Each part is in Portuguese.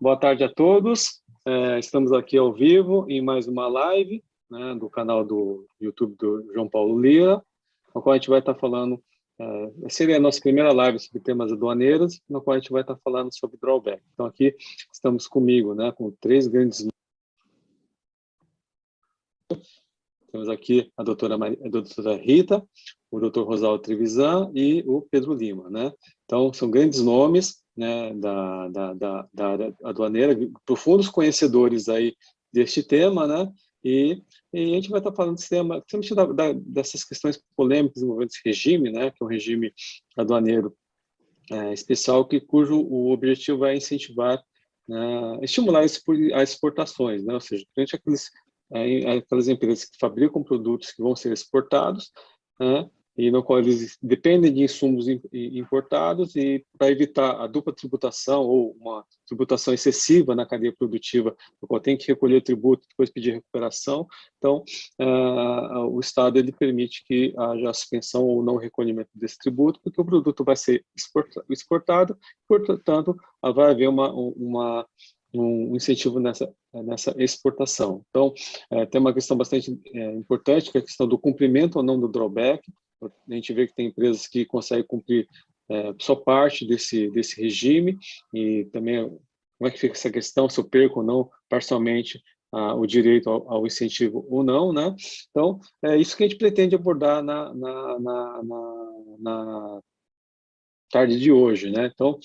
Boa tarde a todos. Estamos aqui ao vivo em mais uma live, né, do canal do YouTube do João Paulo Lira, no qual a gente vai estar falando, seria a nossa primeira live sobre temas aduaneiros, no qual a gente vai estar falando sobre drawback. Então aqui estamos comigo, né, com três grandes... Temos aqui a doutora Rita, o doutor Rosaldo Trevisan e o Pedro Lima, né? Então, são grandes nomes, né, da área aduaneira, profundos conhecedores aí deste tema, né? E a gente vai estar falando desse tema, principalmente dessas questões polêmicas envolvendo esse regime, né? Que é um regime aduaneiro especial, cujo o objetivo é incentivar, né, estimular as exportações, né? Ou seja, frente aquelas empresas que fabricam produtos que vão ser exportados, né, e no qual eles dependem de insumos importados, e para evitar a dupla tributação ou uma tributação excessiva na cadeia produtiva, no qual tem que recolher o tributo e depois pedir recuperação. Então, o Estado ele permite que haja a suspensão ou não recolhimento desse tributo, porque o produto vai ser exportado, portanto, vai haver um incentivo nessa exportação. Então, tem uma questão bastante importante, que é a questão do cumprimento ou não do drawback. A gente vê que tem empresas que conseguem cumprir só parte desse regime, e também como é que fica essa questão, se eu perco ou não parcialmente o direito ao incentivo ou não, né? Então, é isso que a gente pretende abordar na tarde de hoje, né? Então,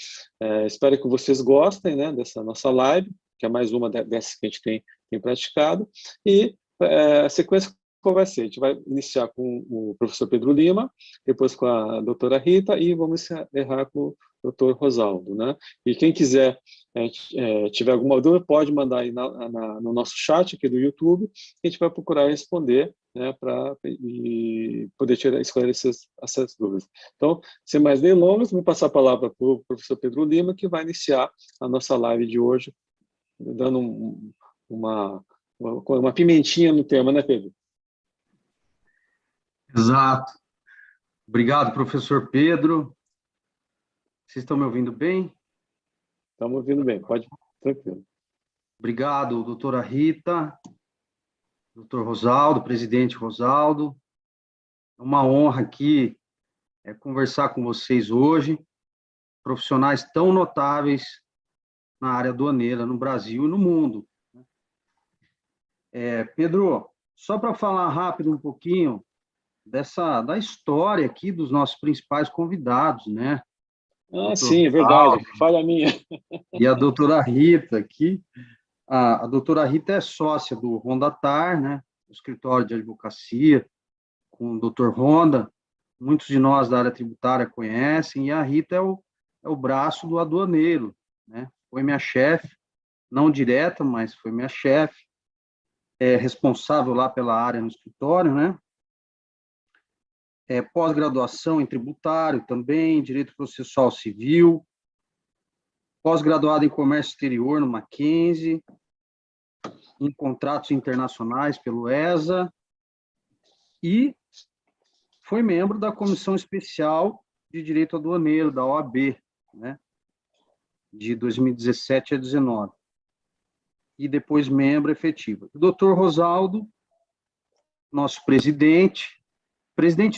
espero que vocês gostem, né, dessa nossa live, que é mais uma dessas que a gente tem praticado, e a sequência qual vai ser? A gente vai iniciar com o professor Pedro Lima, depois com a doutora Rita, e vamos encerrar com o doutor Rosaldo, né? E quem quiser, tiver alguma dúvida, pode mandar aí no nosso chat aqui do YouTube, a gente vai procurar responder, né, para poder esclarecer essas dúvidas. Então, sem mais delongas, vou passar a palavra para o professor Pedro Lima, que vai iniciar a nossa live de hoje, dando uma pimentinha no tema, né, Pedro? Exato. Obrigado, professor Pedro. Vocês estão me ouvindo bem? Estamos ouvindo bem, pode, tranquilo. Obrigado, doutora Rita, doutor Rosaldo, presidente Rosaldo. É uma honra aqui conversar com vocês hoje, profissionais tão notáveis na área aduaneira, no Brasil e no mundo. Pedro, só para falar rápido um pouquinho da história aqui dos nossos principais convidados, né? Sim, é verdade, falha minha. E a doutora Rita aqui. A doutora Rita é sócia do Rondatar, né? O escritório de advocacia, com o doutor Ronda. Muitos de nós da área tributária conhecem, e a Rita é o braço do aduaneiro, né? Foi minha chefe, não direta, mas foi minha chefe, responsável lá pela área no escritório, né? Pós-graduação em tributário também, direito processual civil, pós-graduado em comércio exterior no Mackenzie, em contratos internacionais pelo ESA, e foi membro da Comissão Especial de Direito Aduaneiro, da OAB, né, de 2017 a 2019, e depois membro efetivo. O doutor Rosaldo, nosso presidente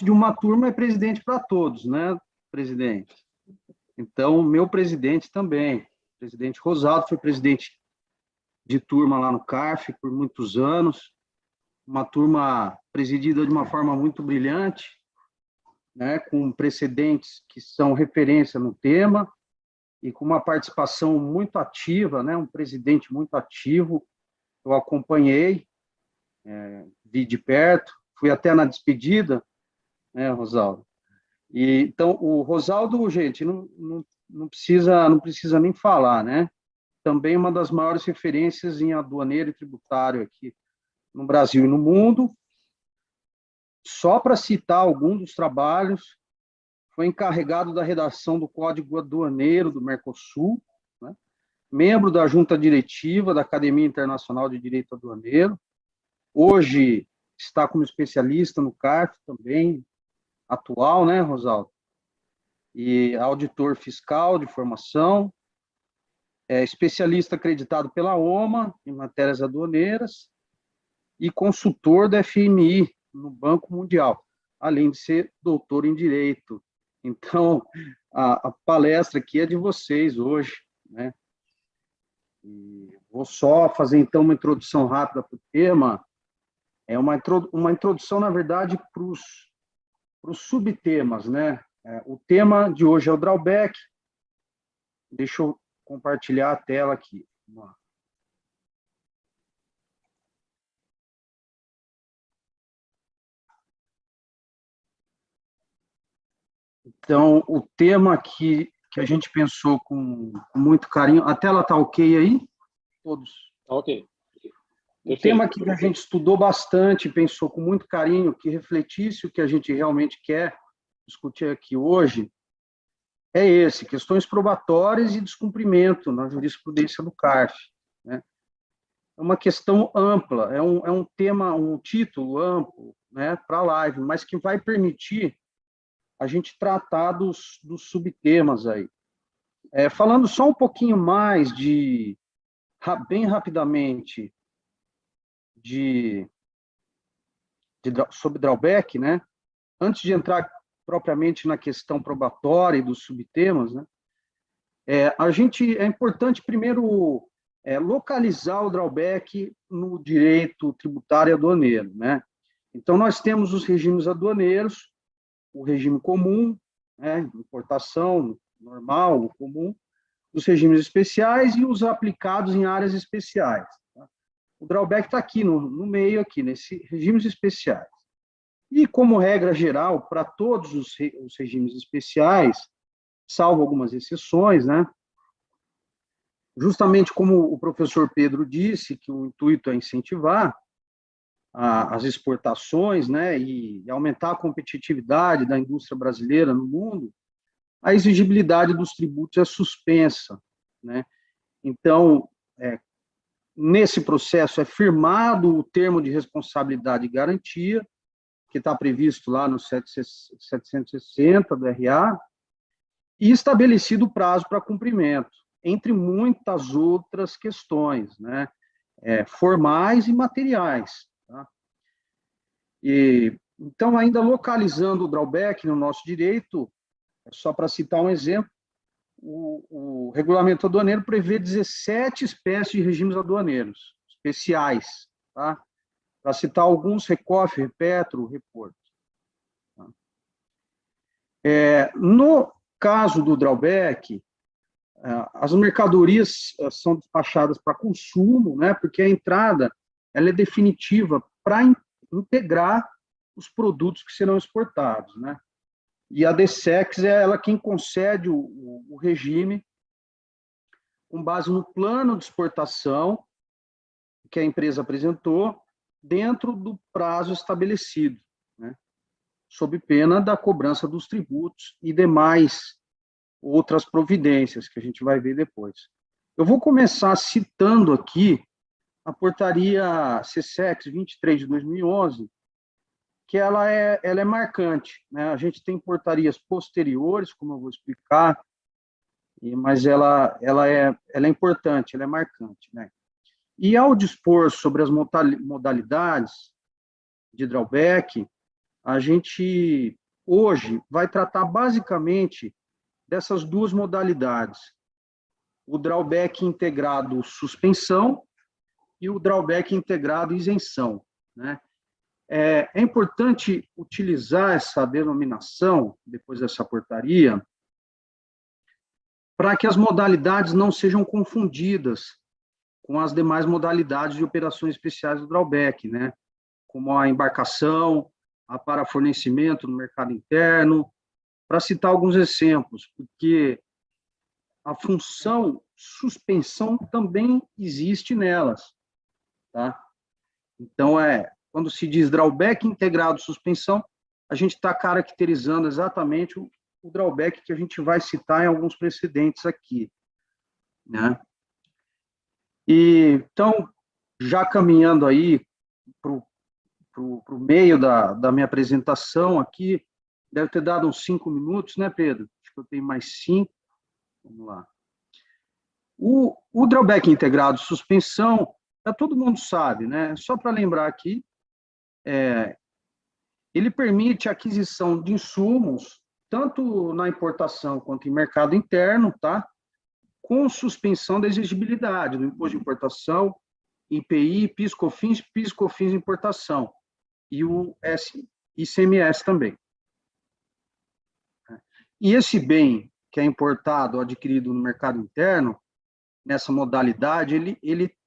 de uma turma é presidente para todos, né, presidente? Então, meu presidente também, presidente Rosaldo, foi presidente de turma lá no CARF por muitos anos, uma turma presidida de uma forma muito brilhante, né, com precedentes que são referência no tema, e com uma participação muito ativa, né, um presidente muito ativo. Eu acompanhei, vi de perto, fui até na despedida, né, Rosaldo? E, então, o Rosaldo, gente, não precisa nem falar, né? Também uma das maiores referências em aduaneiro e tributário aqui no Brasil e no mundo. Só para citar algum dos trabalhos, foi encarregado da redação do Código Aduaneiro do Mercosul, né? Membro da Junta Diretiva da Academia Internacional de Direito Aduaneiro. Hoje está como especialista no CARF também, atual, né, Rosaldo? E auditor fiscal de formação. É especialista acreditado pela OMA em matérias aduaneiras e consultor da FMI no Banco Mundial, além de ser doutor em Direito. Então, a palestra aqui é de vocês hoje, né? E vou só fazer, então, uma introdução rápida para o tema. É uma introdução, na verdade, para os subtemas, né? O tema de hoje é o drawback. Deixa eu compartilhar a tela aqui. Vamos lá. Então, o tema que a gente pensou com muito carinho, a tela está ok aí? Todos? Ok. O tema que a gente estudou bastante, pensou com muito carinho, que refletisse o que a gente realmente quer discutir aqui hoje, é esse, questões probatórias e descumprimento na jurisprudência do CARF. Né? É uma questão ampla, é um tema, um título amplo, né, para a live, mas que vai permitir a gente tratar dos subtemas aí. Falando só um pouquinho mais bem rapidamente, sobre drawback, né? Antes de entrar propriamente na questão probatória e dos subtemas, né? É importante primeiro localizar o drawback no direito tributário e aduaneiro, né? Então, nós temos os regimes aduaneiros, o regime comum, né, importação normal, o comum, os regimes especiais e os aplicados em áreas especiais. Tá? O drawback está aqui no meio, aqui, nesses regimes especiais. E, como regra geral, para todos os regimes especiais, salvo algumas exceções, né, justamente como o professor Pedro disse, que o intuito é incentivar as exportações, né, e aumentar a competitividade da indústria brasileira no mundo, a exigibilidade dos tributos é suspensa, né? Então, nesse processo é firmado o termo de responsabilidade e garantia, que está previsto lá no 760 do RA, e estabelecido o prazo para cumprimento, entre muitas outras questões, né? Formais e materiais. Tá? Então, ainda localizando o drawback no nosso direito, só para citar um exemplo, o regulamento aduaneiro prevê 17 espécies de regimes aduaneiros especiais, tá? Para citar alguns, RECOF, REPETRO, REPORT. Tá? No caso do drawback, as mercadorias são despachadas para consumo, né? Porque a entrada ela é definitiva para integrar os produtos que serão exportados, né? E a DSEX é ela quem concede o regime com base no plano de exportação que a empresa apresentou dentro do prazo estabelecido, né? Sob pena da cobrança dos tributos e demais outras providências que a gente vai ver depois. Eu vou começar citando aqui a portaria CSEX 23 de 2011, que ela é marcante, né? A gente tem portarias posteriores, como eu vou explicar, mas ela é importante, ela é marcante, né? E ao dispor sobre as modalidades de drawback, a gente hoje vai tratar basicamente dessas duas modalidades, o drawback integrado suspensão e o drawback integrado isenção, né? É importante utilizar essa denominação, depois dessa portaria, para que as modalidades não sejam confundidas com as demais modalidades de operações especiais do drawback, né? Como a embarcação, a para fornecimento no mercado interno, para citar alguns exemplos, porque a função suspensão também existe nelas, tá? Então, quando se diz drawback integrado suspensão, a gente está caracterizando exatamente o drawback que a gente vai citar em alguns precedentes aqui, né? Então, já caminhando aí para o meio da minha apresentação aqui, deve ter dado uns 5 minutos, né, Pedro? Acho que eu tenho mais 5. Vamos lá. O drawback integrado de suspensão, todo mundo sabe, né? Só para lembrar aqui, ele permite a aquisição de insumos, tanto na importação quanto em mercado interno, tá? Com suspensão da exigibilidade do imposto de importação, IPI, PIS/COFINS, PIS/COFINS de importação, e o ICMS também. E esse bem que é importado ou adquirido no mercado interno, nessa modalidade, ele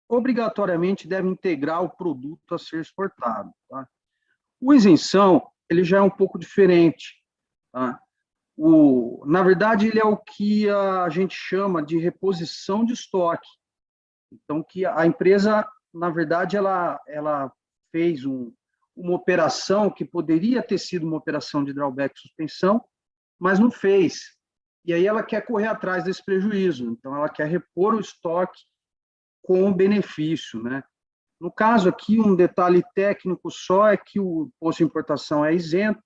obrigatoriamente deve integrar o produto a ser exportado. Tá? O isenção, ele já é um pouco diferente. Tá? Na verdade, ele é o que a gente chama de reposição de estoque. Então, que a empresa, na verdade, ela fez uma operação que poderia ter sido uma operação de drawback suspensão, mas não fez. E aí ela quer correr atrás desse prejuízo. Então, ela quer repor o estoque com o benefício, né? No caso aqui, um detalhe técnico só é que o imposto de importação é isento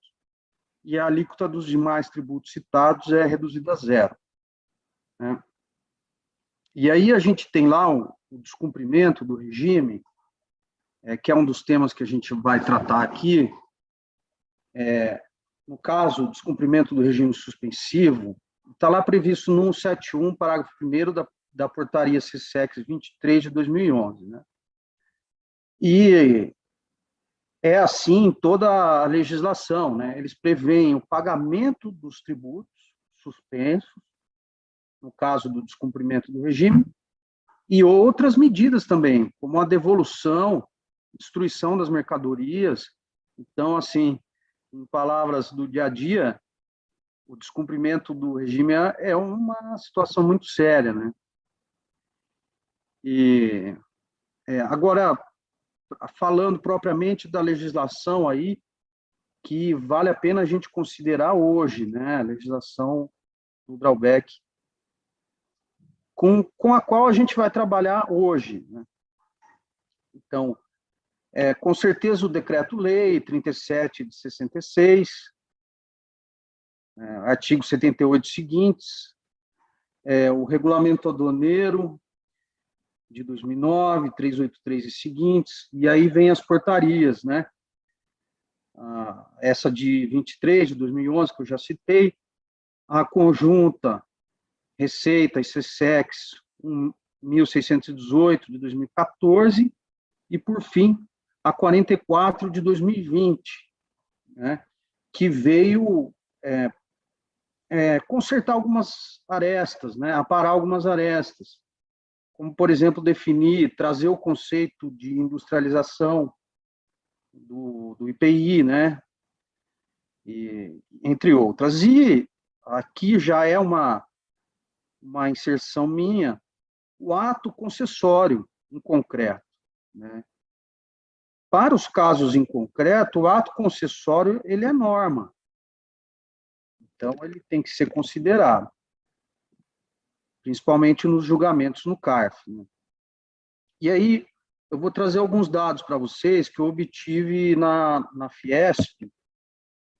e a alíquota dos demais tributos citados é reduzida a zero. Né? E aí a gente tem lá o descumprimento do regime, que é um dos temas que a gente vai tratar aqui. No caso, o descumprimento do regime suspensivo, está lá previsto no 171, parágrafo 1º da portaria CSEX 23 de 2011. Né? E é assim em toda a legislação, né? Eles preveem o pagamento dos tributos suspensos, no caso do descumprimento do regime, e outras medidas também, como a devolução, destruição das mercadorias. Então, assim, em palavras do dia a dia, o descumprimento do regime é uma situação muito séria, né? E agora, falando propriamente da legislação aí, que vale a pena a gente considerar hoje, né? A legislação do drawback, com a qual a gente vai trabalhar hoje, né? Então, com certeza o Decreto-Lei 37 de 66, artigo 78 seguintes, o Regulamento Aduaneiro de 2009, 383 e seguintes, e aí vem as portarias, né? Essa de 23 de 2011, que eu já citei, a conjunta Receita e CSEX 1618 de 2014, e, por fim, a 44 de 2020, né? Que veio consertar algumas arestas, né? Aparar algumas arestas, como, por exemplo, definir, trazer o conceito de industrialização do IPI, né? E, entre outras. E aqui já é uma inserção minha, o ato concessório em concreto, né? Para os casos em concreto, o ato concessório ele é norma. Então, ele tem que ser considerado, principalmente nos julgamentos no CARF. Né? E aí, eu vou trazer alguns dados para vocês que eu obtive na Fiesp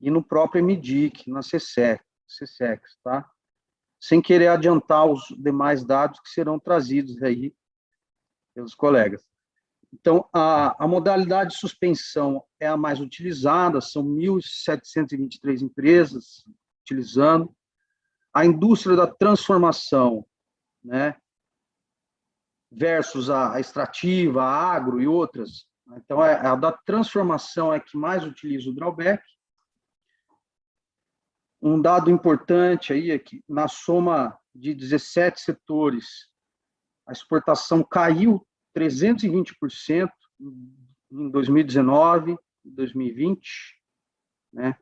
e no próprio MDIC, na CSEX, tá? Sem querer adiantar os demais dados que serão trazidos aí pelos colegas. Então, a modalidade de suspensão é a mais utilizada, são 1.723 empresas utilizando. A indústria da transformação, né, versus a extrativa, a agro e outras. Então, a da transformação é que mais utiliza o drawback. Um dado importante aí é que, na soma de 17 setores, a exportação caiu 320% em 2019 e 2020. Né?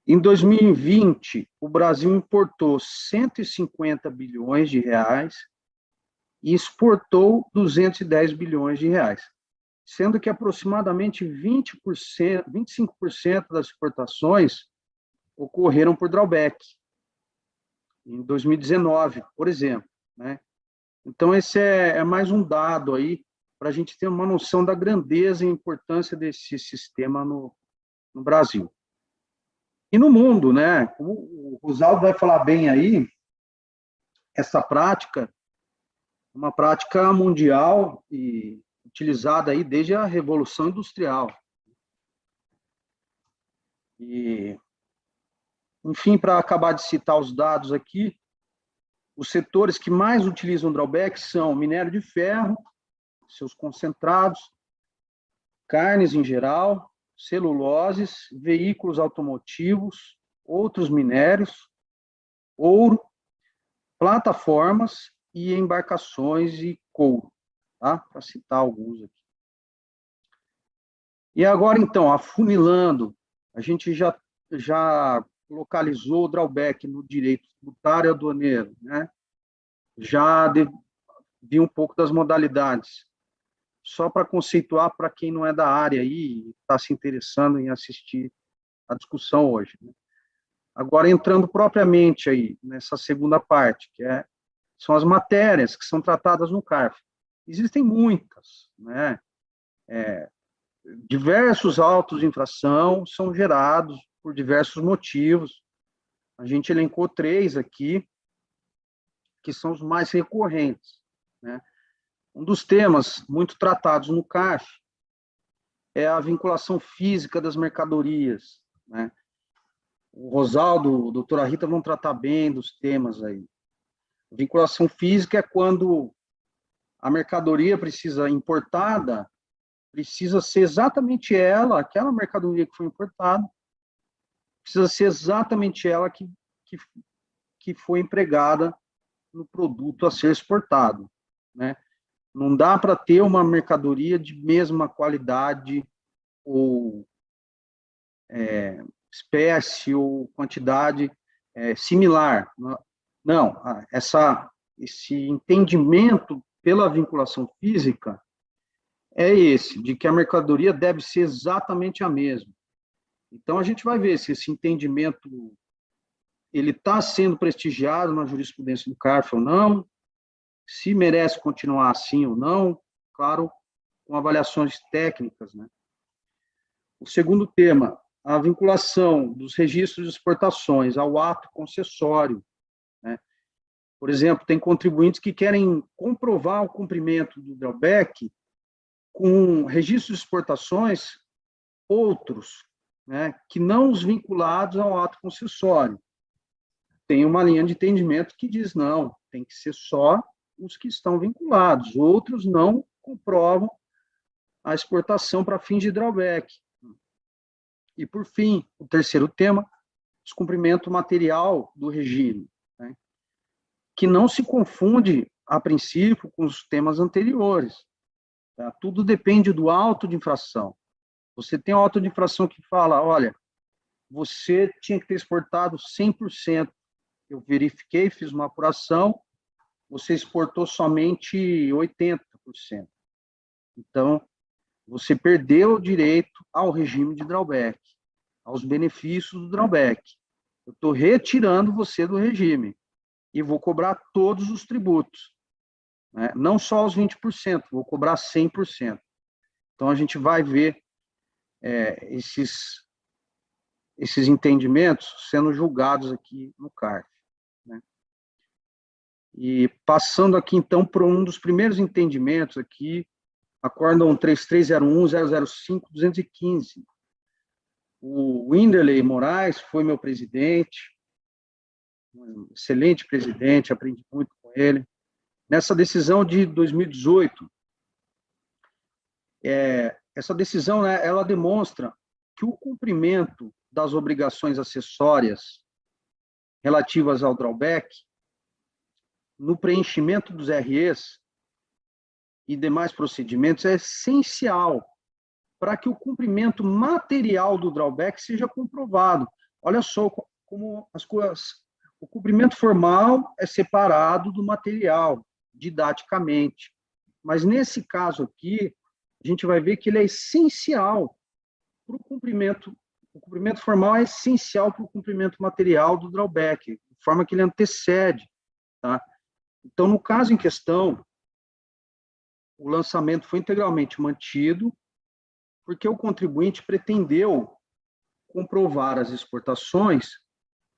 Em 2020, o Brasil importou 150 bilhões de reais e exportou 210 bilhões de reais, sendo que aproximadamente 20%, 25% das exportações ocorreram por drawback, em 2019, por exemplo. Né? Então, esse é mais um dado aí, para a gente ter uma noção da grandeza e importância desse sistema no Brasil. E no mundo, né? O Rosaldo vai falar bem aí, essa prática, uma prática mundial e utilizada aí desde a Revolução Industrial. E, enfim, para acabar de citar os dados aqui, os setores que mais utilizam drawback são minério de ferro, seus concentrados, carnes em geral, celuloses, veículos automotivos, outros minérios, ouro, plataformas e embarcações e couro, tá? Para citar alguns aqui. E agora, então, afunilando, a gente já localizou o drawback no direito tributário e aduaneiro, né? Já vi um pouco das modalidades. Só para conceituar para quem não é da área aí e está se interessando em assistir a discussão hoje, né? Agora, entrando propriamente aí nessa segunda parte, são as matérias que são tratadas no CARF. Existem muitas, né? Diversos autos de infração são gerados por diversos motivos. A gente elencou 3 aqui, que são os mais recorrentes, né? Um dos temas muito tratados no CARF é a vinculação física das mercadorias, né? O Rosaldo, a doutora Rita vão tratar bem dos temas aí. A vinculação física é quando a mercadoria importada, precisa ser exatamente ela, aquela mercadoria que foi importada, precisa ser exatamente ela que foi empregada no produto a ser exportado, né? Não dá para ter uma mercadoria de mesma qualidade ou espécie ou quantidade similar. Não, esse entendimento pela vinculação física é esse, de que a mercadoria deve ser exatamente a mesma. Então, a gente vai ver se esse entendimento ele está sendo prestigiado na jurisprudência do CARF ou não, se merece continuar assim ou não, claro, com avaliações técnicas, né? O segundo tema, a vinculação dos registros de exportações ao ato concessório, né? Por exemplo, tem contribuintes que querem comprovar o cumprimento do drawback com registros de exportações outros, né, que não os vinculados ao ato concessório. Tem uma linha de entendimento que diz, não, tem que ser só os que estão vinculados, outros não comprovam a exportação para fins de drawback. E, por fim, o terceiro tema, descumprimento material do regime, né, que não se confunde, a princípio, com os temas anteriores. Tá? Tudo depende do auto de infração. Você tem um auto de infração que fala, olha, você tinha que ter exportado 100%. Eu verifiquei, fiz uma apuração, você exportou somente 80%. Então, você perdeu o direito ao regime de drawback, aos benefícios do drawback. Eu estou retirando você do regime e vou cobrar todos os tributos, né? Não só os 20%, vou cobrar 100%. Então, a gente vai ver esses entendimentos sendo julgados aqui no CARF, né? E passando aqui, então, para um dos primeiros entendimentos aqui, Acórdão 3301-005-215. O Winderley Moraes foi meu presidente, um excelente presidente, aprendi muito com ele. Nessa decisão de 2018, essa decisão, né, ela demonstra que o cumprimento das obrigações acessórias relativas ao drawback, no preenchimento dos REs e demais procedimentos, é essencial para que o cumprimento material do drawback seja comprovado. Olha só como as coisas... O cumprimento formal é separado do material, didaticamente. Mas, nesse caso aqui, a gente vai ver que ele é essencial para o cumprimento. O cumprimento formal é essencial para o cumprimento material do drawback, de forma que ele antecede, tá? Então, no caso em questão, o lançamento foi integralmente mantido, porque o contribuinte pretendeu comprovar as exportações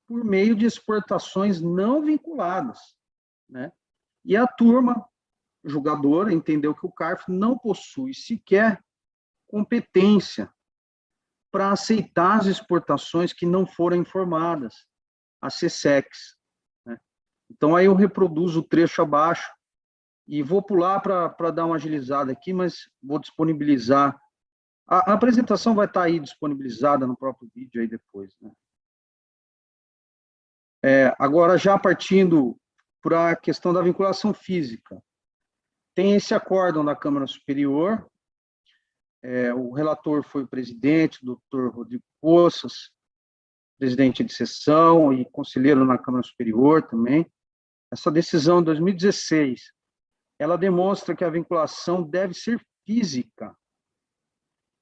por meio de exportações não vinculadas, né? E a turma julgadora entendeu que o CARF não possui sequer competência para aceitar as exportações que não foram informadas, a CSEX, né? Então, aí eu reproduzo o trecho abaixo e vou pular para dar uma agilizada aqui, mas vou disponibilizar. A apresentação vai estar aí disponibilizada no próprio vídeo aí depois, né? Agora, já partindo para a questão da vinculação física, tem esse acórdão da Câmara Superior, o relator foi o presidente, o doutor Rodrigo Poças, presidente de sessão e conselheiro na Câmara Superior também. Essa decisão de 2016, ela demonstra que a vinculação deve ser física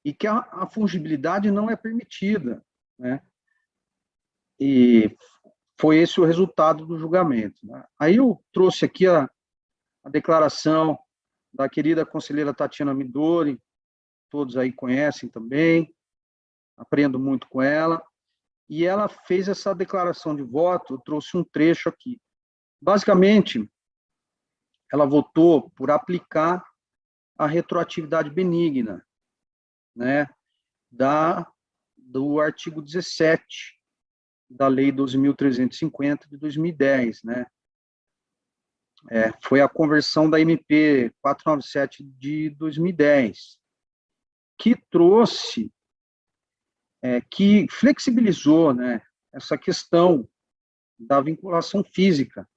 e que a fungibilidade não é permitida, né? E foi esse o resultado do julgamento, né? Aí eu trouxe aqui a declaração da querida conselheira Tatiana Midori, todos aí conhecem também, aprendo muito com ela, e ela fez essa declaração de voto, eu trouxe um trecho aqui. Basicamente, ela votou por aplicar a retroatividade benigna, né, do artigo 17 da Lei 12.350 de 2010, né? Foi a conversão da MP 497 de 2010, que trouxe, que flexibilizou, né, essa questão da vinculação física.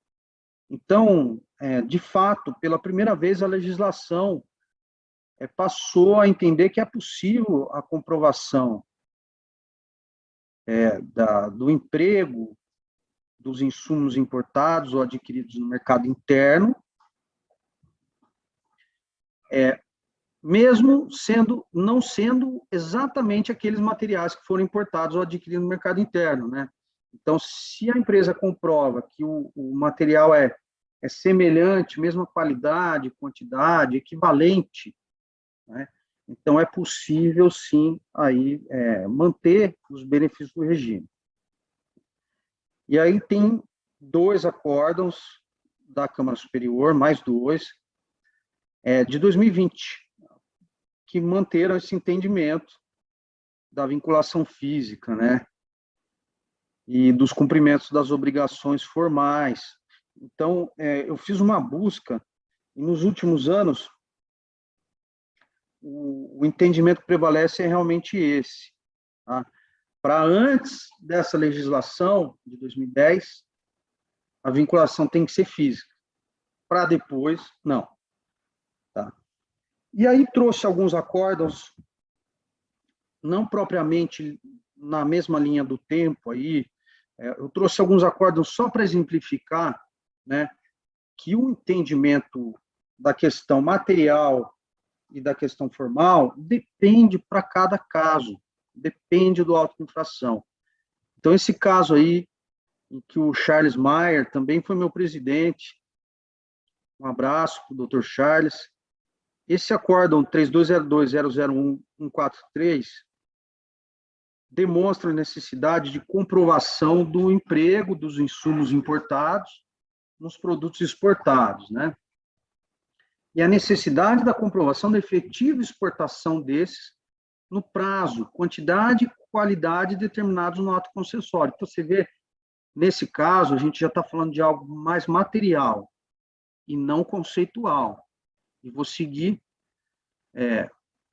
Então, de fato, pela primeira vez a legislação passou a entender que é possível a comprovação do emprego, dos insumos importados ou adquiridos no mercado interno, mesmo não sendo exatamente aqueles materiais que foram importados ou adquiridos no mercado interno, né? Então, se a empresa comprova que o material é semelhante, mesma qualidade, quantidade, equivalente, né? Então, é possível, sim, aí, manter os benefícios do regime. E aí tem 2 acórdãos da Câmara Superior, mais 2, de 2020, que manteram esse entendimento da vinculação física, né? E dos cumprimentos das obrigações formais. Então, eu fiz uma busca, e nos últimos anos, o entendimento que prevalece é realmente esse, tá? Para antes dessa legislação, de 2010, a vinculação tem que ser física. Para depois, não. Tá? E aí trouxe alguns acórdãos, não propriamente na mesma linha do tempo, aí, eu trouxe alguns acórdãos só para exemplificar, né, que o entendimento da questão material e da questão formal depende para cada caso, depende do auto de infração. Então, esse caso aí, em que o Charles Maier também foi meu presidente, um abraço para o Dr. Charles, esse acórdão 3202.001.143 demonstra a necessidade de comprovação do emprego dos insumos importados nos produtos exportados, né? E a necessidade da comprovação da efetiva exportação desses no prazo, quantidade e qualidade determinados no ato concessório. Então, você vê, nesse caso, a gente já está falando de algo mais material e não conceitual. E vou seguir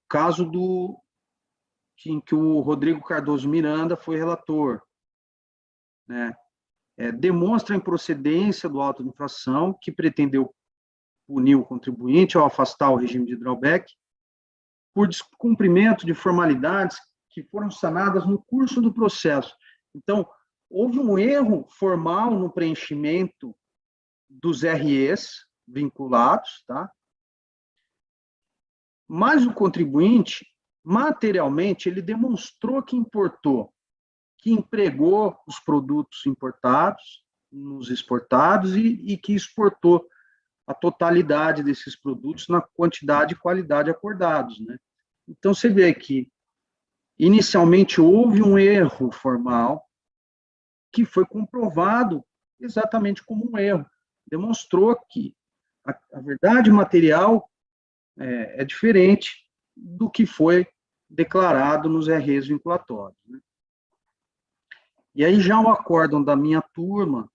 caso em que o Rodrigo Cardoso Miranda foi relator, né? Demonstra a improcedência do auto de infração que pretendeu punir o contribuinte ao afastar o regime de drawback por descumprimento de formalidades que foram sanadas no curso do processo. Então, houve um erro formal no preenchimento dos REs vinculados, tá? Mas o contribuinte, materialmente, ele demonstrou que importou, que empregou os produtos importados nos exportados e que exportou a totalidade desses produtos na quantidade e qualidade acordados, né? Então, você vê que, inicialmente, houve um erro formal que foi comprovado exatamente como um erro. Demonstrou que a verdade material é diferente do que foi declarado nos REs vinculatórios, né? E aí já o acórdão da minha turma,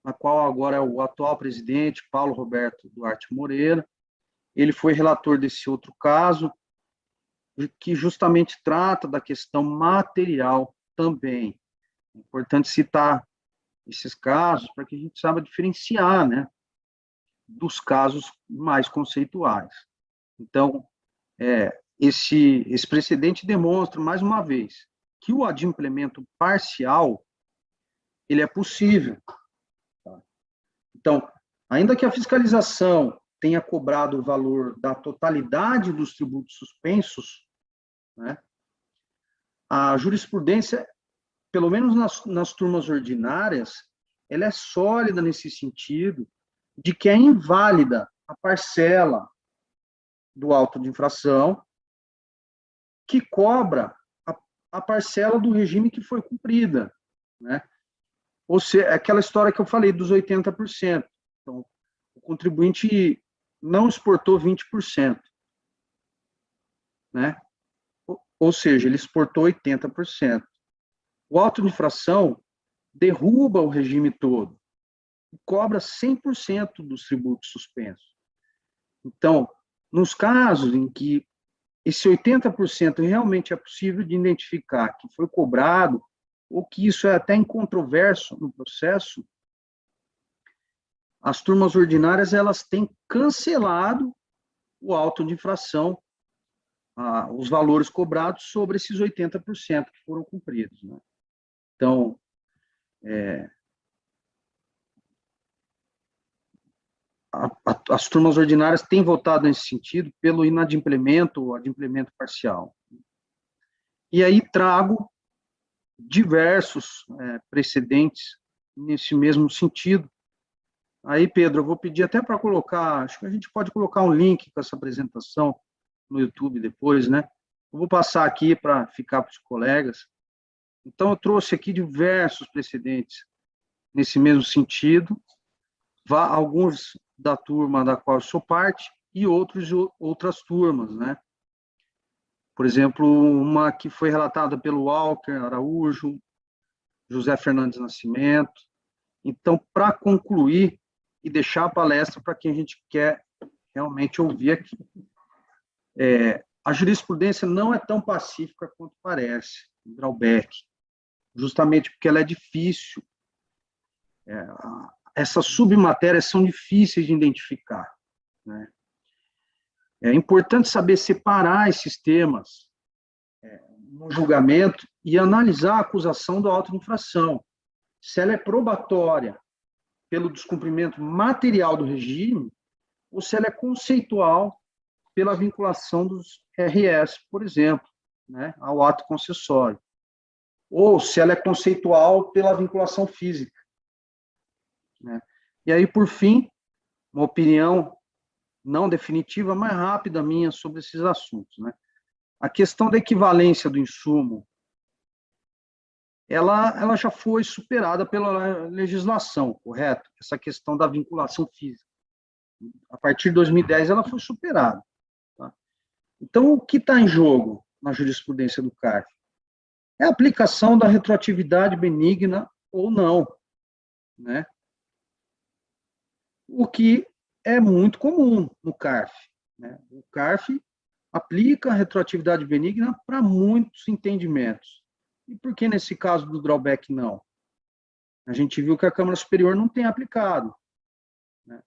na qual agora é o atual presidente, Paulo Roberto Duarte Moreira, ele foi relator desse outro caso, que justamente trata da questão material também. É importante citar esses casos para que a gente saiba diferenciar, né, dos casos mais conceituais. Então, esse precedente demonstra, mais uma vez, que o adimplemento parcial ele é possível. Então, ainda que a fiscalização tenha cobrado o valor da totalidade dos tributos suspensos, né, a jurisprudência, pelo menos nas turmas ordinárias, ela é sólida nesse sentido de que é inválida a parcela do auto de infração que cobra a parcela do regime que foi cumprida, né? Ou seja, aquela história que eu falei dos 80%. Então, o contribuinte não exportou 20%, né? Ou seja, ele exportou 80%. O auto de infração derruba o regime todo e cobra 100% dos tributos suspensos. Então, nos casos em que esse 80% realmente é possível de identificar que foi cobrado, ou que isso é até incontroverso no processo, as turmas ordinárias elas têm cancelado o auto de infração, os valores cobrados sobre esses 80% que foram cumpridos, né? Então, as turmas ordinárias têm votado nesse sentido pelo inadimplemento ou adimplemento parcial. E aí trago diversos precedentes nesse mesmo sentido. Aí, Pedro, eu vou pedir até para colocar, acho que a gente pode colocar um link com essa apresentação no YouTube depois, né? Eu vou passar aqui para ficar para os colegas. Então, eu trouxe aqui diversos precedentes nesse mesmo sentido, alguns da turma da qual eu sou parte e outras turmas, né? Por exemplo, uma que foi relatada pelo Walker Araújo, José Fernandes Nascimento. Então, para concluir e deixar a palestra para quem a gente quer realmente ouvir aqui. A jurisprudência não é tão pacífica quanto parece, Graubeck, justamente porque ela é difícil. Essas submatérias são difíceis de identificar, né? É importante saber separar esses temas no julgamento e analisar a acusação do auto de infração, se ela é probatória pelo descumprimento material do regime ou se ela é conceitual pela vinculação dos RS, por exemplo, né, ao ato concessório, ou se ela é conceitual pela vinculação física, né? E aí, por fim, uma opinião não definitiva, mas rápida minha sobre esses assuntos, né? A questão da equivalência do insumo, ela já foi superada pela legislação, correto? Essa questão da vinculação física. A partir de 2010, ela foi superada. Tá? Então, o que está em jogo na jurisprudência do CARF? É a aplicação da retroatividade benigna ou não, né? O que é muito comum no CARF, né? O CARF aplica a retroatividade benigna para muitos entendimentos. E por que nesse caso do drawback não? A gente viu que a Câmara Superior não tem aplicado, né?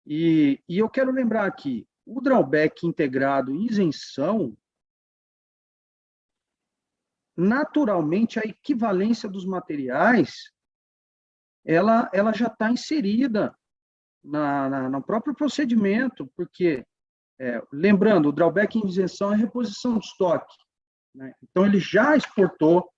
E eu quero lembrar aqui, o drawback integrado em isenção, naturalmente, a equivalência dos materiais, ela já está inserida no próprio procedimento, porque, lembrando, o drawback em isenção é reposição de estoque, né? Então, ele já exportou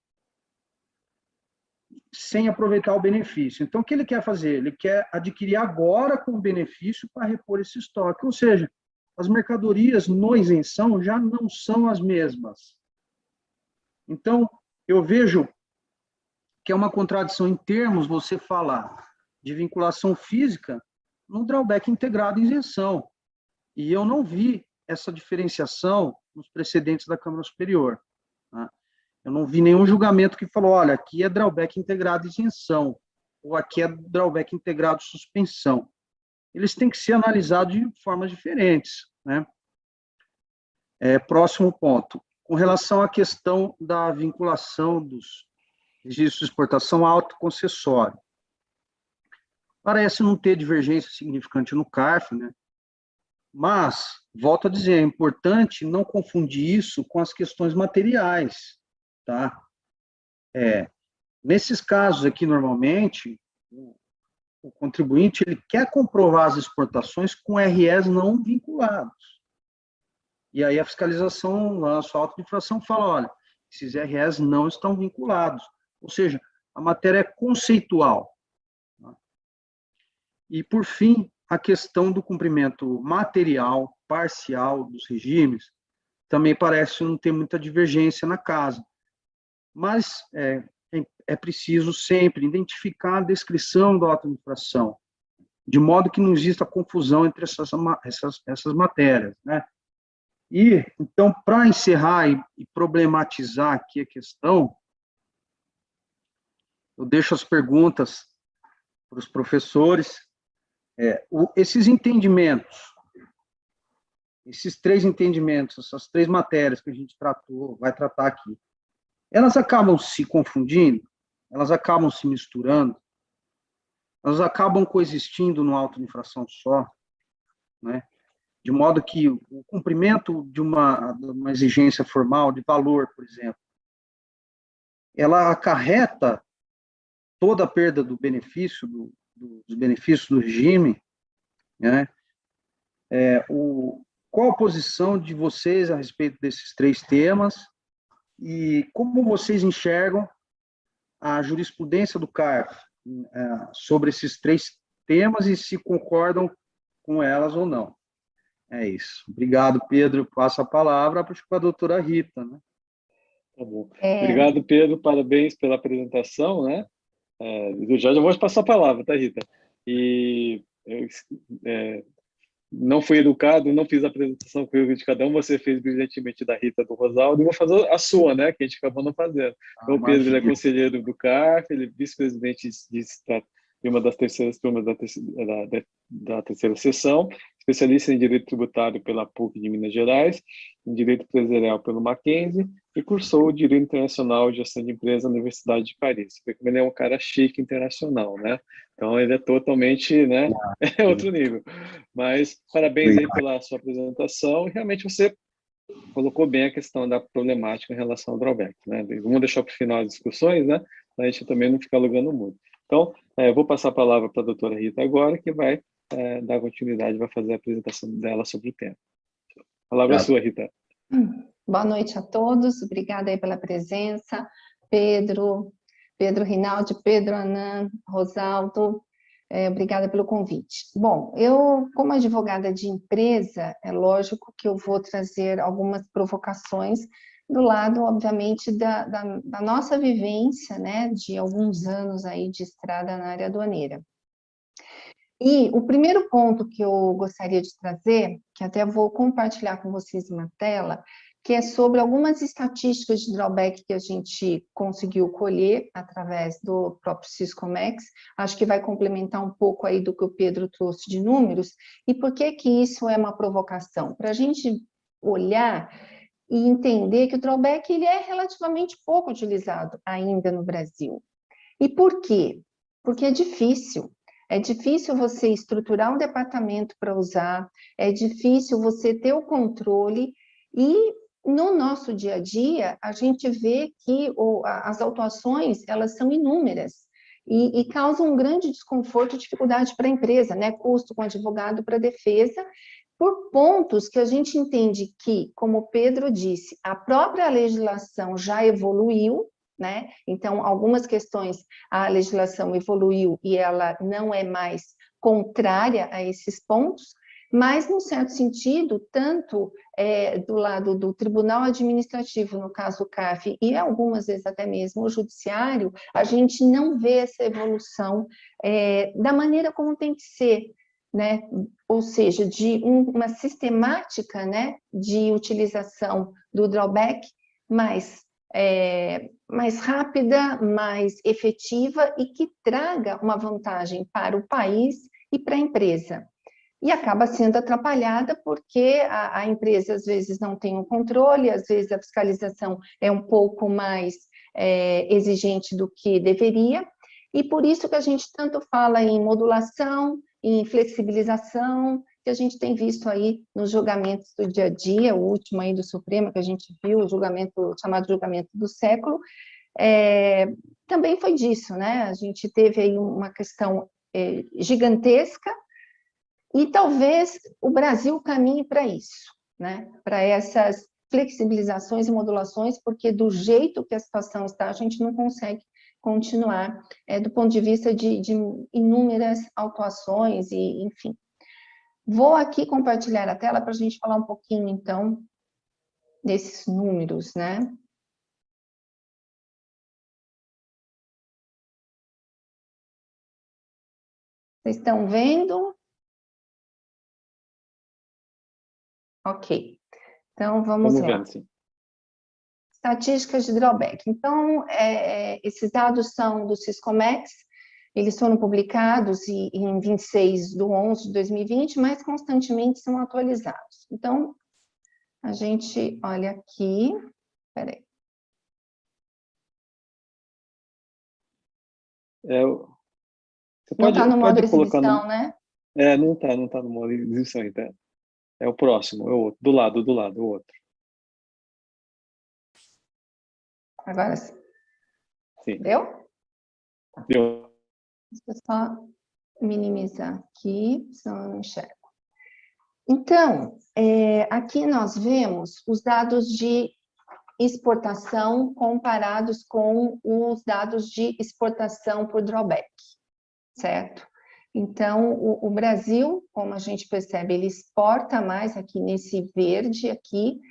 sem aproveitar o benefício. Então, o que ele quer fazer? Ele quer adquirir agora com o benefício para repor esse estoque. Ou seja, as mercadorias no isenção já não são as mesmas. Então, eu vejo que é uma contradição em termos você falar de vinculação física no drawback integrado e isenção. E eu não vi essa diferenciação nos precedentes da Câmara Superior. Tá? Eu não vi nenhum julgamento que falou, olha, aqui é drawback integrado e isenção, ou aqui é drawback integrado e suspensão. Eles têm que ser analisados de formas diferentes. Né? Próximo ponto. Com relação à questão da vinculação dos registros de exportação a autoconcessório. Parece não ter divergência significante no CARF, né? Mas, volto a dizer, é importante não confundir isso com as questões materiais, tá? Nesses casos aqui, normalmente, o contribuinte ele quer comprovar as exportações com RS não vinculados. E aí a fiscalização, a sua auto de infração fala, olha, esses RS não estão vinculados. Ou seja, a matéria é conceitual. Tá? E, por fim, a questão do cumprimento material, parcial dos regimes, também parece não ter muita divergência na casa. Mas é preciso sempre identificar a descrição da auto-infração, de modo que não exista confusão entre essas matérias. Né? E, então, para encerrar e problematizar aqui a questão, eu deixo as perguntas para os professores. Esses entendimentos, esses 3 entendimentos, essas 3 matérias que a gente vai tratar aqui, elas acabam se confundindo, elas acabam se misturando, elas acabam coexistindo no auto de infração só, né? De modo que o cumprimento de uma exigência formal de valor, por exemplo, ela acarreta toda a perda do benefício, dos benefícios do regime, né? Qual a posição de vocês a respeito desses 3 temas e como vocês enxergam a jurisprudência do CARF sobre esses 3 temas e se concordam com elas ou não? É isso. Obrigado, Pedro. Passo a palavra para a doutora Rita. Né? Tá bom. Obrigado, Pedro. Parabéns pela apresentação, né? Eu já vou te passar a palavra, tá, Rita? E eu não fui educado, não fiz a apresentação com o de cada um, você fez brilhantemente da Rita, do Rosaldo, e vou fazer a sua, né, que a gente acabou não fazendo. Então, o Pedro, ele é conselheiro do CARF, ele é vice-presidente de uma das terceiras turmas da terceira sessão, especialista em Direito Tributário pela PUC de Minas Gerais, em Direito Empresarial pelo Mackenzie, e cursou o Direito Internacional de Gestão de Empresa na Universidade de Paris. Porque ele é um cara chique internacional, né? Então, ele é totalmente, né, é outro nível. Mas, parabéns aí pela sua apresentação, e realmente você colocou bem a questão da problemática em relação ao drawback, né? Vamos deixar para o final as discussões, né? Para a gente também não ficar alugando muito. Então, eu vou passar a palavra para a doutora Rita agora, que vai dar continuidade, vai fazer a apresentação dela sobre o tema. A palavra é sua, Rita. Boa noite a todos, obrigada aí pela presença, Pedro Rinaldi, Pedro Anan, Rosaldo, obrigada pelo convite. Bom, eu, como advogada de empresa, é lógico que eu vou trazer algumas provocações do lado, obviamente, da nossa vivência, né, de alguns anos aí de estrada na área aduaneira. E o primeiro ponto que eu gostaria de trazer, que até vou compartilhar com vocês na tela, que é sobre algumas estatísticas de drawback que a gente conseguiu colher através do próprio Siscomex. Acho que vai complementar um pouco aí do que o Pedro trouxe de números. E por que que isso é uma provocação? Para a gente olhar e entender que o drawback ele é relativamente pouco utilizado ainda no Brasil. E por quê? Porque é difícil. É difícil você estruturar um departamento para usar, é difícil você ter o controle e no nosso dia a dia a gente vê que as autuações elas são inúmeras e causam um grande desconforto e dificuldade para a empresa, né? Custo com advogado para defesa, por pontos que a gente entende que, como o Pedro disse, a própria legislação já evoluiu, né? Então, algumas questões, a legislação evoluiu e ela não é mais contrária a esses pontos, mas, num certo sentido, tanto do lado do Tribunal Administrativo, no caso o CARF, e algumas vezes até mesmo o Judiciário, a gente não vê essa evolução da maneira como tem que ser, né, ou seja, de uma sistemática, né, de utilização do drawback mais rápida, mais efetiva e que traga uma vantagem para o país e para a empresa. E acaba sendo atrapalhada porque a empresa, às vezes, não tem um controle, às vezes a fiscalização é um pouco mais exigente do que deveria, e por isso que a gente tanto fala em modulação, em flexibilização, que a gente tem visto aí nos julgamentos do dia a dia, o último aí do Supremo, que a gente viu, o julgamento, chamado julgamento do século, também foi disso, né? A gente teve aí uma questão gigantesca, e talvez o Brasil caminhe para isso, né? Para essas flexibilizações e modulações, porque do jeito que a situação está, a gente não consegue continuar do ponto de vista de inúmeras autuações, e enfim. Vou aqui compartilhar a tela para a gente falar um pouquinho, então, desses números, né? Vocês estão vendo? Ok. Então, vamos lá. vendo, sim. Estatísticas de drawback. Então, esses dados são do Siscomex, eles foram publicados em 26/11/2020, mas constantemente são atualizados. Então, a gente olha aqui, peraí. Você Não está no modo colocar exibição, né? não está no modo exibição ainda. É o próximo, é o outro, do lado, o outro. Agora sim. Sim. Deu? Deu. Deixa eu só minimizar aqui, senão eu não enxergo. Então, aqui nós vemos os dados de exportação comparados com os dados de exportação por drawback, certo? Então, o Brasil, como a gente percebe, ele exporta mais aqui nesse verde aqui,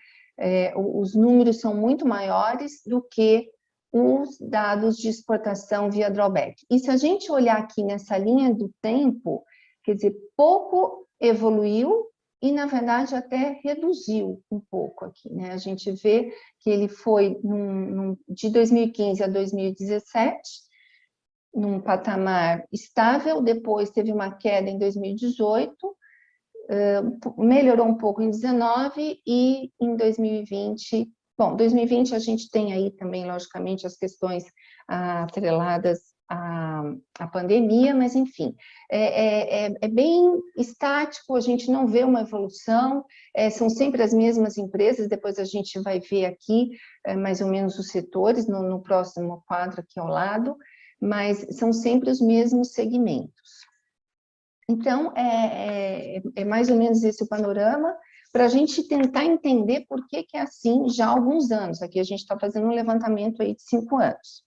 os números são muito maiores do que os dados de exportação via drawback. E se a gente olhar aqui nessa linha do tempo, quer dizer, pouco evoluiu e, na verdade, até reduziu um pouco aqui, né? A gente vê que ele foi de 2015 a 2017, num patamar estável, depois teve uma queda em 2018, melhorou um pouco em 19 e em 2020... Bom, 2020 a gente tem aí também, logicamente, as questões atreladas à pandemia, mas, enfim, é bem estático, a gente não vê uma evolução, são sempre as mesmas empresas, depois a gente vai ver aqui mais ou menos os setores, no próximo quadro aqui ao lado, mas são sempre os mesmos segmentos. Então, é mais ou menos esse o panorama, para a gente tentar entender por que é assim já há alguns anos. Aqui a gente está fazendo um levantamento aí de 5 anos.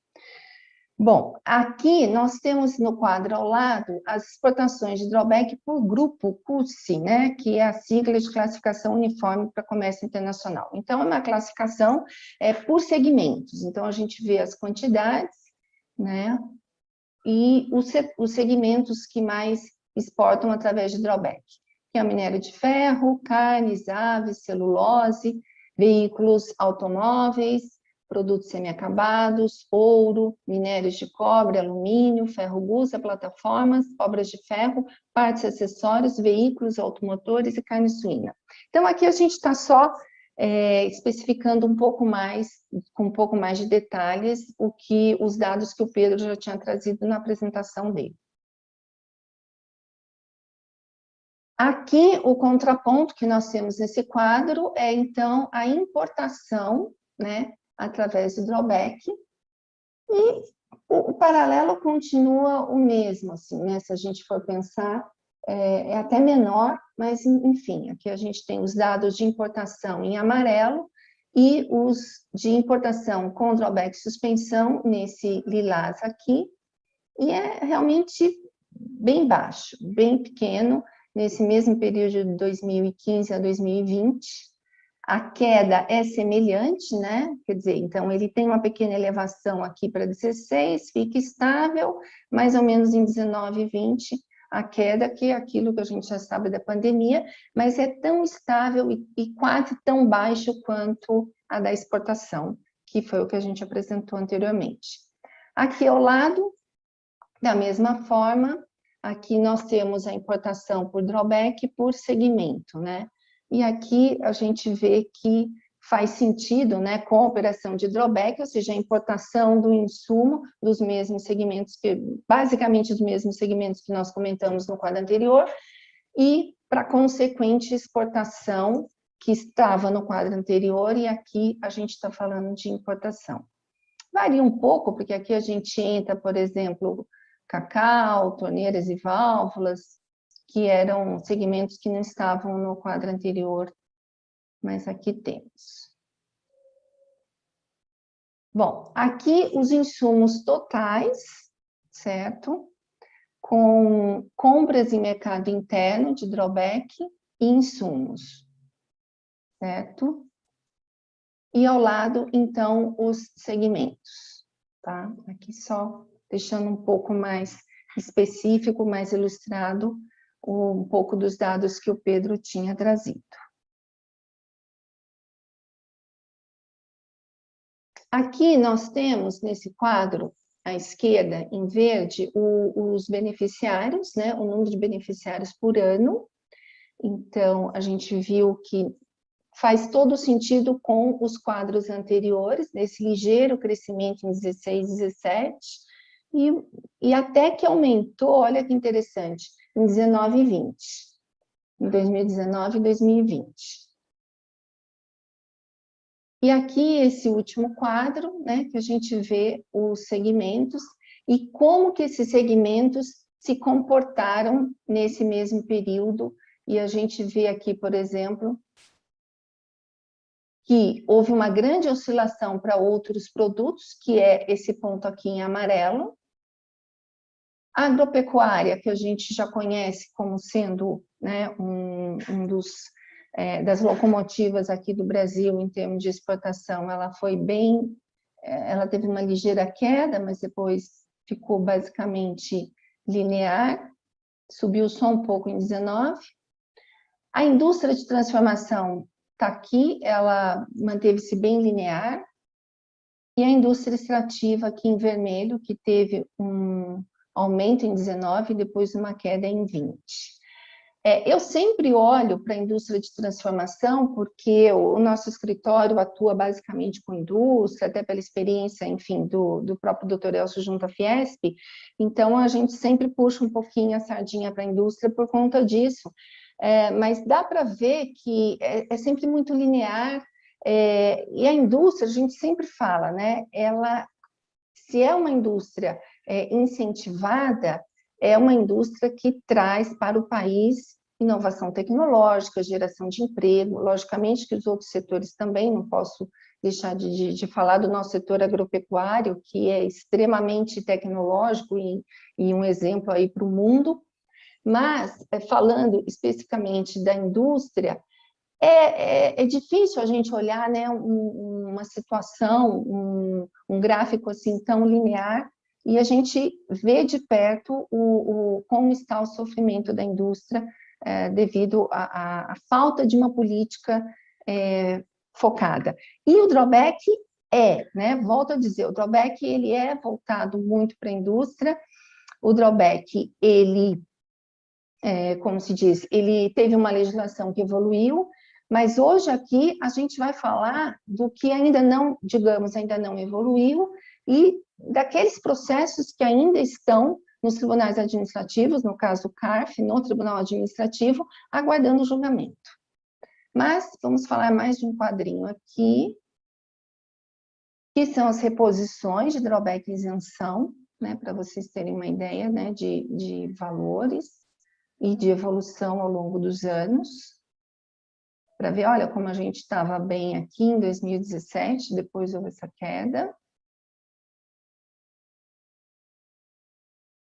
Bom, aqui nós temos no quadro ao lado as exportações de drawback por grupo CUSI, né, que é a sigla de classificação uniforme para comércio internacional. Então, é uma classificação por segmentos. Então, a gente vê as quantidades, né, e os segmentos que mais exportam através de drawback, que é o minério de ferro, carnes, aves, celulose, veículos automóveis, produtos semiacabados, ouro, minérios de cobre, alumínio, ferro-gusa, plataformas, obras de ferro, partes e acessórios, veículos automotores e carne suína. Então, aqui a gente está só especificando um pouco mais, com um pouco mais de detalhes, os dados que o Pedro já tinha trazido na apresentação dele. Aqui, o contraponto que nós temos nesse quadro é, então, a importação, né, através do drawback, e o paralelo continua o mesmo, assim, né, se a gente for pensar, é até menor, mas, enfim, aqui a gente tem os dados de importação em amarelo e os de importação com drawback e suspensão nesse lilás aqui, e é realmente bem baixo, bem pequeno, nesse mesmo período de 2015 a 2020, a queda é semelhante, né? Quer dizer, então ele tem uma pequena elevação aqui para 16, fica estável, mais ou menos em 19 e 20, a queda, que é aquilo que a gente já sabe da pandemia, mas é tão estável e quase tão baixo quanto a da exportação, que foi o que a gente apresentou anteriormente. Aqui ao lado, da mesma forma, aqui nós temos a importação por drawback por segmento, né? E aqui a gente vê que faz sentido, né, com a operação de drawback, ou seja, a importação do insumo dos mesmos segmentos, basicamente os mesmos segmentos que nós comentamos no quadro anterior, e para consequente exportação que estava no quadro anterior, e aqui a gente está falando de importação. Varia um pouco, porque aqui a gente entra, por exemplo, cacau, torneiras e válvulas, que eram segmentos que não estavam no quadro anterior, mas aqui temos. Bom, aqui os insumos totais, certo? Com compras em mercado interno de drawback e insumos, certo? E ao lado, então, os segmentos, tá? Aqui só deixando um pouco mais específico, mais ilustrado, um pouco dos dados que o Pedro tinha trazido. Aqui nós temos, nesse quadro, à esquerda, em verde, os beneficiários, né? O número de beneficiários por ano. Então, a gente viu que faz todo sentido com os quadros anteriores, nesse ligeiro crescimento em 16, 17, e até que aumentou, olha que interessante, em 19 e 20, em 2019 e 2020. E aqui esse último quadro, né, que a gente vê os segmentos e como que esses segmentos se comportaram nesse mesmo período, e a gente vê aqui, por exemplo, que houve uma grande oscilação para outros produtos, que é esse ponto aqui em amarelo. A agropecuária, que a gente já conhece como sendo, né, das locomotivas aqui do Brasil em termos de exportação, ela foi bem, ela teve uma ligeira queda, mas depois ficou basicamente linear, subiu só um pouco em 19. A indústria de transformação está aqui, ela manteve-se bem linear, e a indústria extrativa aqui em vermelho, que teve um aumento em 19 e depois uma queda em 20. Eu sempre olho para a indústria de transformação, porque o nosso escritório atua basicamente com indústria, até pela experiência, enfim, do próprio Dr. Elcio junto à Fiesp, então a gente sempre puxa um pouquinho a sardinha para a indústria por conta disso. Mas dá para ver que é sempre muito linear, e a indústria, a gente sempre fala, né? Ela, se é uma indústria incentivada, é uma indústria que traz para o país inovação tecnológica, geração de emprego, logicamente que os outros setores também, não posso deixar de falar do nosso setor agropecuário, que é extremamente tecnológico e um exemplo aí para o mundo. Mas, falando especificamente da indústria, é difícil a gente olhar, né, uma situação, um gráfico assim tão linear, e a gente vê de perto como está o sofrimento da indústria devido à falta de uma política focada. E o drawback né, volto a dizer, o drawback ele é voltado muito para a indústria, o drawback ele como se diz, ele teve uma legislação que evoluiu, mas hoje aqui a gente vai falar do que ainda não, digamos, ainda não evoluiu e daqueles processos que ainda estão nos tribunais administrativos, no caso do CARF, no Tribunal Administrativo, aguardando o julgamento. Mas vamos falar mais de um quadrinho aqui, que são as reposições de drawback e isenção, né, para vocês terem uma ideia, né, de valores e de evolução ao longo dos anos, para ver, olha, como a gente estava bem aqui em 2017, depois houve essa queda.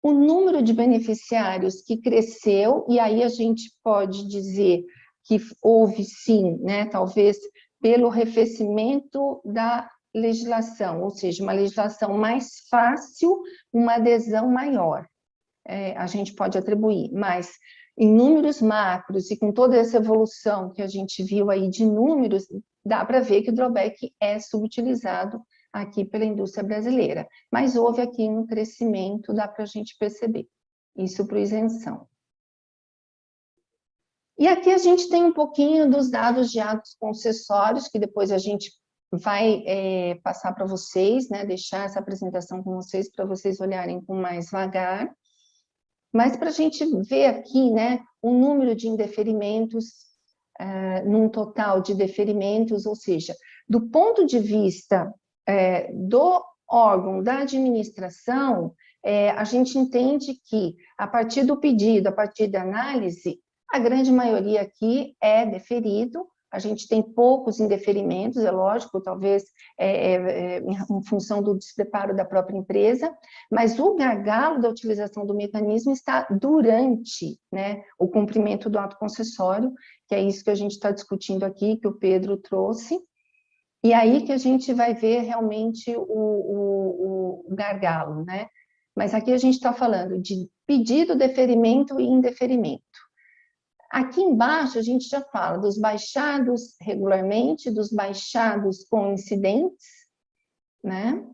O número de beneficiários que cresceu, e aí a gente pode dizer que houve sim, né, talvez pelo arrefecimento da legislação, ou seja, uma legislação mais fácil, uma adesão maior. a gente pode atribuir, mas em números macros e com toda essa evolução que a gente viu aí de números, dá para ver que o drawback é subutilizado aqui pela indústria brasileira. Mas houve aqui um crescimento, dá para a gente perceber. Isso para isenção. E aqui a gente tem um pouquinho dos dados de atos concessórios, que depois a gente vai passar para vocês, né, deixar essa apresentação com vocês, para vocês olharem com mais vagar. Mas para a gente ver aqui, né, o número de indeferimentos, num total de deferimentos, ou seja, do ponto de vista do órgão da administração, a gente entende que, a partir do pedido, a partir da análise, a grande maioria aqui é deferido. A gente tem poucos indeferimentos, é lógico, talvez em função do despreparo da própria empresa, mas o gargalo da utilização do mecanismo está durante, né, o cumprimento do ato concessório, que é isso que a gente está discutindo aqui, que o Pedro trouxe, e aí que a gente vai ver realmente o gargalo, né? Mas aqui a gente está falando de pedido, deferimento e indeferimento. Aqui embaixo a gente já fala dos baixados regularmente, dos baixados com incidentes, né?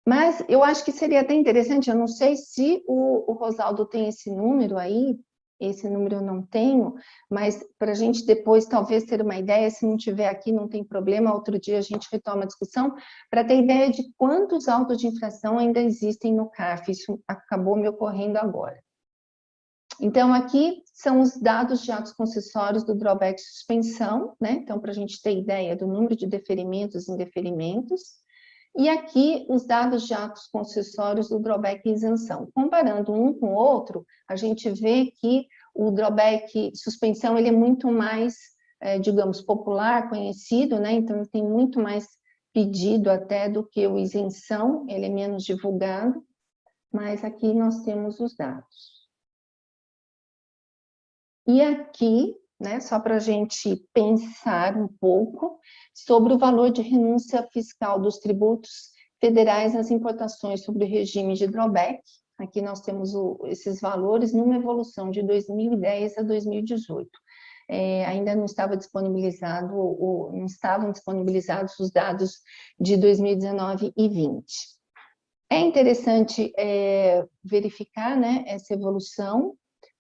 Mas eu acho que seria até interessante, eu não sei se o Rosaldo tem esse número aí, esse número eu não tenho, mas para a gente depois talvez ter uma ideia, se não tiver aqui não tem problema, outro dia a gente retoma a discussão, para ter ideia de quantos autos de infração ainda existem no CARF, isso acabou me ocorrendo agora. Então, aqui são os dados de atos concessórios do drawback suspensão, né? Então, para a gente ter ideia do número de deferimentos e indeferimentos. E aqui, os dados de atos concessórios do drawback isenção. Comparando um com o outro, a gente vê que o drawback suspensão ele é muito mais, digamos, popular, conhecido, né? Então, ele tem muito mais pedido até do que o isenção, ele é menos divulgado, mas aqui nós temos os dados. E aqui, né, só para a gente pensar um pouco sobre o valor de renúncia fiscal dos tributos federais nas importações sobre o regime de drawback. Aqui nós temos esses valores numa evolução de 2010 a 2018. Ainda não estava disponibilizado, não estavam disponibilizados os dados de 2019 e 20. É interessante verificar, né, essa evolução,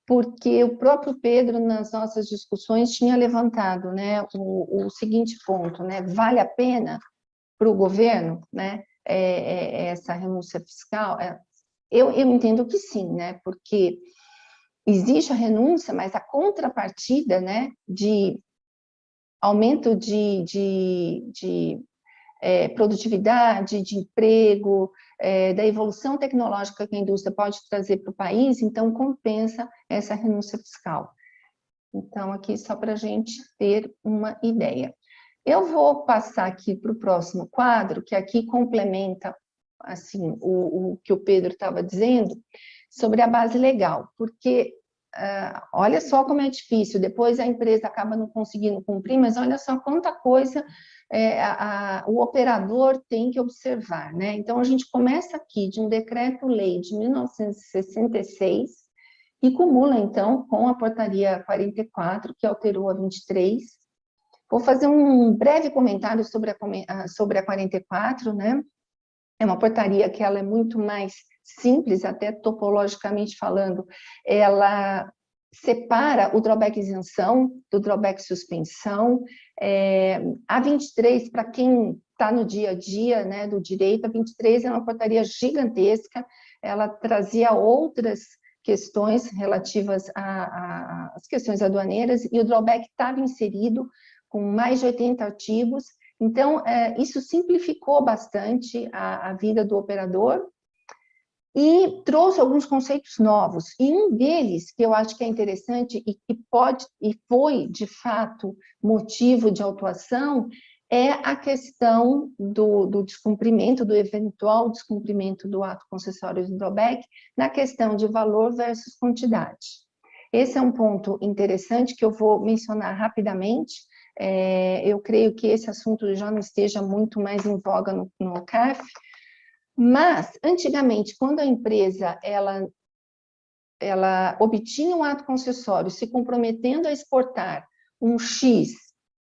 porque o próprio Pedro, nas nossas discussões, tinha levantado, né, o seguinte ponto, né, vale a pena para o governo, né, essa renúncia fiscal? Eu entendo que sim, né, porque existe a renúncia, mas a contrapartida, né, de aumento de produtividade, de emprego, da evolução tecnológica que a indústria pode trazer para o país, então compensa essa renúncia fiscal. Então, aqui só para a gente ter uma ideia. Eu vou passar aqui para o próximo quadro, que aqui complementa assim, o que o Pedro estava dizendo, sobre a base legal, porque olha só como é difícil, depois a empresa acaba não conseguindo cumprir, mas olha só quanta coisa o operador tem que observar, né? Então, a gente começa aqui de um decreto-lei de 1966 e cumula, então, com a portaria 44, que alterou a 23. Vou fazer um breve comentário sobre a 44, né? É uma portaria que ela é muito mais simples, até topologicamente falando, ela separa o drawback isenção do drawback suspensão. A 23, para quem está no dia a dia, né, do direito, a 23 é uma portaria gigantesca, ela trazia outras questões relativas às questões aduaneiras, e o drawback estava inserido com mais de 80 artigos, então isso simplificou bastante a vida do operador, e trouxe alguns conceitos novos, e um deles, que eu acho que é interessante e que foi, de fato, motivo de autuação, é a questão do descumprimento, do eventual descumprimento do ato concessório do drawback, na questão de valor versus quantidade. Esse é um ponto interessante que eu vou mencionar rapidamente. Eu creio que esse assunto já não esteja muito mais em voga no CARF, Mas, antigamente, quando a empresa ela obtinha um ato concessório se comprometendo a exportar um X,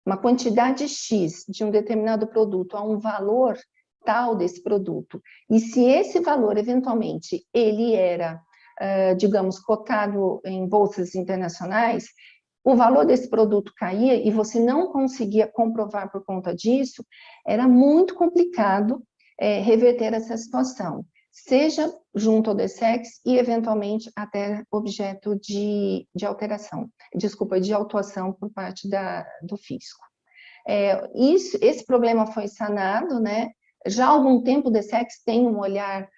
uma quantidade X de um determinado produto a um valor tal desse produto, e se esse valor, eventualmente, ele era, digamos, cotado em bolsas internacionais, o valor desse produto caía e você não conseguia comprovar por conta disso, era muito complicado reverter essa situação, seja junto ao DSEX e, eventualmente, até objeto de alteração, desculpa, de autuação por parte do fisco. Esse problema foi sanado, né? Já há algum tempo o DSEX tem um olhar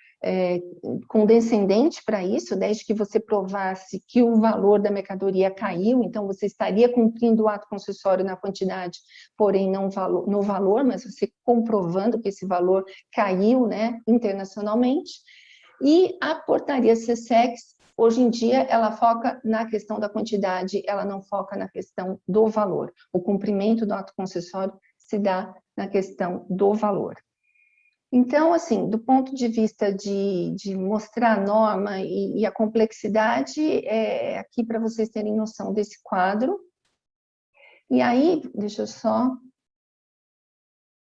condescendente para isso, desde que você provasse que o valor da mercadoria caiu, então você estaria cumprindo o ato concessório na quantidade, porém não no valor, mas você comprovando que esse valor caiu, né, internacionalmente. E a portaria SESEX, hoje em dia, ela foca na questão da quantidade, ela não foca na questão do valor. O cumprimento do ato concessório se dá na questão do valor. Então, assim, do ponto de vista de mostrar a norma e a complexidade, aqui para vocês terem noção desse quadro. E aí, deixa eu só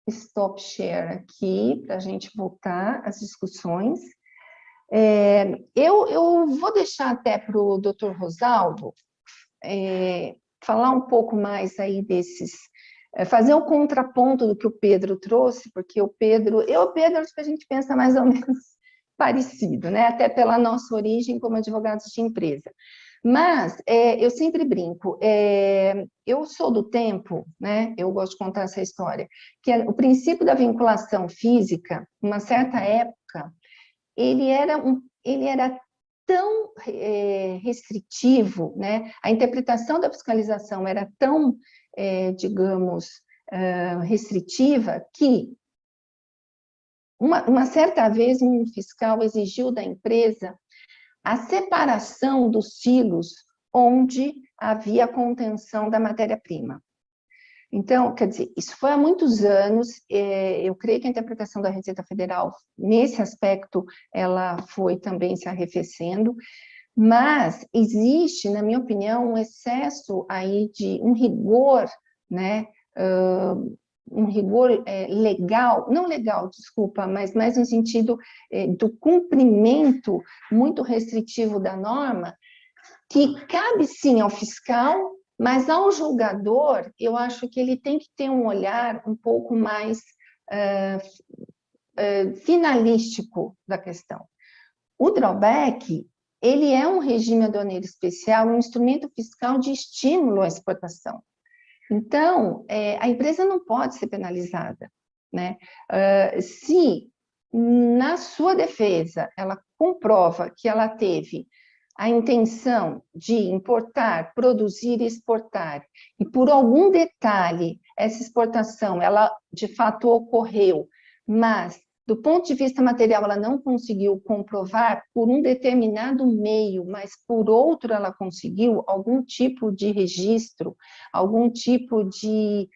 stop share aqui, para a gente voltar às discussões. Eu vou deixar até para o Dr. Rosaldo falar um pouco mais aí desses, fazer o contraponto do que o Pedro trouxe, porque o Pedro, acho que a gente pensa mais ou menos parecido, né? Até pela nossa origem como advogados de empresa. Mas eu sempre brinco, eu sou do tempo, né? Eu gosto de contar essa história, que o princípio da vinculação física, uma certa época, ele era tão restritivo, né? A interpretação da fiscalização era tão, digamos, restritiva, que uma certa vez um fiscal exigiu da empresa a separação dos silos onde havia contenção da matéria-prima. Então, quer dizer, isso foi há muitos anos, eu creio que a interpretação da Receita Federal, nesse aspecto, ela foi também se arrefecendo, mas existe, na minha opinião, um excesso aí de um rigor, né, um rigor legal, não legal, desculpa, mas mais no sentido do cumprimento muito restritivo da norma, que cabe sim ao fiscal, mas ao julgador, eu acho que ele tem que ter um olhar um pouco mais finalístico da questão. O drawback, ele é um regime aduaneiro especial, um instrumento fiscal de estímulo à exportação. Então, a empresa não pode ser penalizada, né? Se, na sua defesa, ela comprova que ela teve a intenção de importar, produzir e exportar, e por algum detalhe, essa exportação, ela de fato ocorreu, mas do ponto de vista material, ela não conseguiu comprovar por um determinado meio, mas por outro ela conseguiu algum tipo de registro, algum tipo de...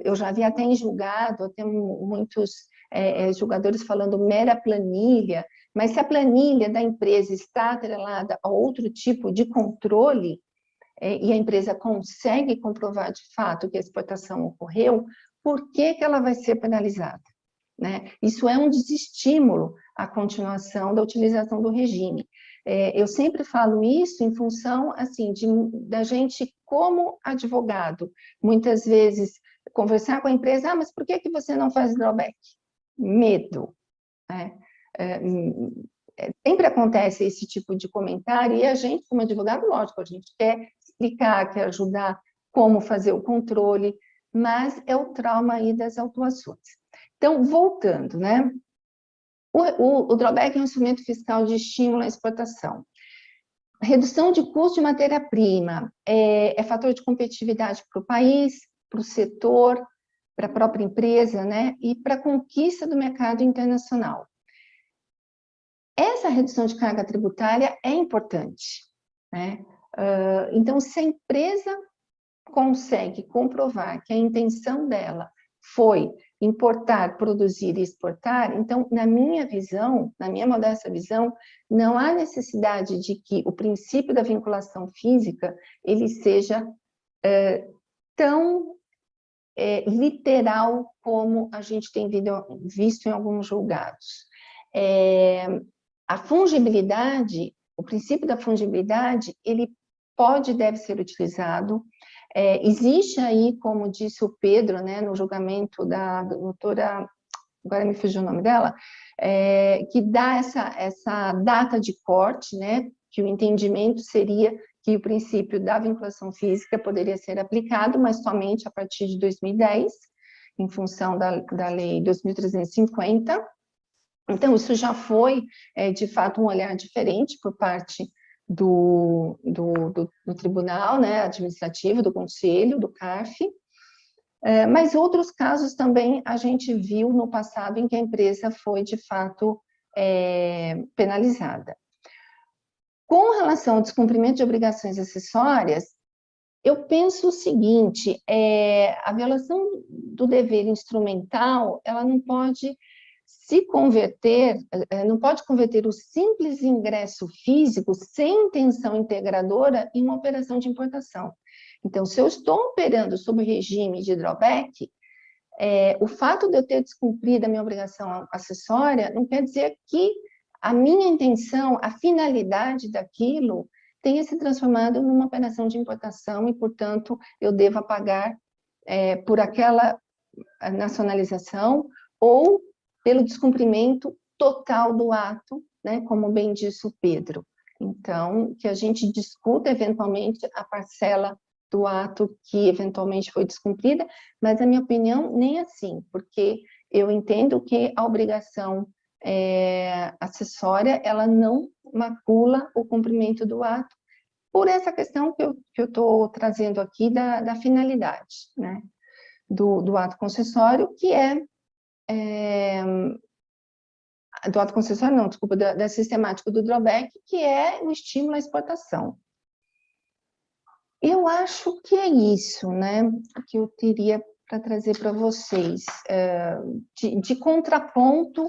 eu já vi até em julgado, tem muitos julgadores falando mera planilha, mas se a planilha da empresa está atrelada a outro tipo de controle, e a empresa consegue comprovar de fato que a exportação ocorreu, por que ela vai ser penalizada? Né? Isso é um desestímulo à continuação da utilização do regime. Eu sempre falo isso em função assim, da gente, como advogado, muitas vezes conversar com a empresa, mas por que você não faz drawback? Medo. Né? Sempre acontece esse tipo de comentário, e a gente, como advogado, lógico, a gente quer explicar, quer ajudar como fazer o controle, mas é o trauma aí das autuações. Então, voltando, né? O drawback é um instrumento fiscal de estímulo à exportação. Redução de custo de matéria-prima é fator de competitividade para o país, para o setor, para a própria empresa, né? E para a conquista do mercado internacional. Essa redução de carga tributária é importante, né? Então, se a empresa consegue comprovar que a intenção dela foi importar, produzir e exportar, então, na minha visão, na minha modesta visão, não há necessidade de que o princípio da vinculação física ele seja tão literal como a gente tem visto em alguns julgados. A fungibilidade, o princípio da fungibilidade, ele pode e deve ser utilizado. Existe aí, como disse o Pedro, né, no julgamento da doutora, agora me fugiu o nome dela, que dá essa data de corte, né, que o entendimento seria que o princípio da vinculação física poderia ser aplicado, mas somente a partir de 2010, em função da Lei 2.350. Então, isso já foi, de fato, um olhar diferente por parte do tribunal, né, administrativo, do conselho, do CARF, mas outros casos também a gente viu no passado em que a empresa foi, de fato, penalizada. Com relação ao descumprimento de obrigações acessórias, eu penso o seguinte, a violação do dever instrumental, ela não pode se converter, não pode converter o simples ingresso físico sem intenção integradora em uma operação de importação. Então, se eu estou operando sob o regime de drawback, o fato de eu ter descumprido a minha obrigação acessória não quer dizer que a minha intenção, a finalidade daquilo tenha se transformado numa operação de importação e, portanto, eu deva pagar por aquela nacionalização ou pelo descumprimento total do ato, né, como bem disse o Pedro. Então, que a gente discuta eventualmente a parcela do ato que eventualmente foi descumprida, mas, na minha opinião, nem assim, porque eu entendo que a obrigação acessória, ela não macula o cumprimento do ato, por essa questão que eu estou trazendo aqui da finalidade, né, do ato concessório, que do ato concessório, não, desculpa, da sistemática do drawback, que é o estímulo à exportação. Eu acho que é isso, né, que eu teria para trazer para vocês, de contraponto,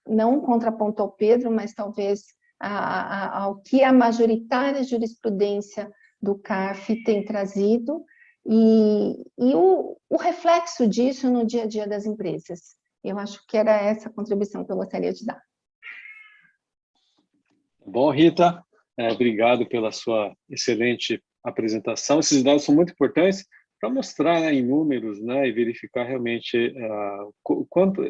não um contraponto ao Pedro, mas talvez ao que a majoritária jurisprudência do CARF tem trazido, e o reflexo disso no dia a dia das empresas. Eu acho que era essa a contribuição que eu gostaria de dar. Bom, Rita, obrigado pela sua excelente apresentação. Esses dados são muito importantes para mostrar, né, em números, né, e verificar realmente o quanto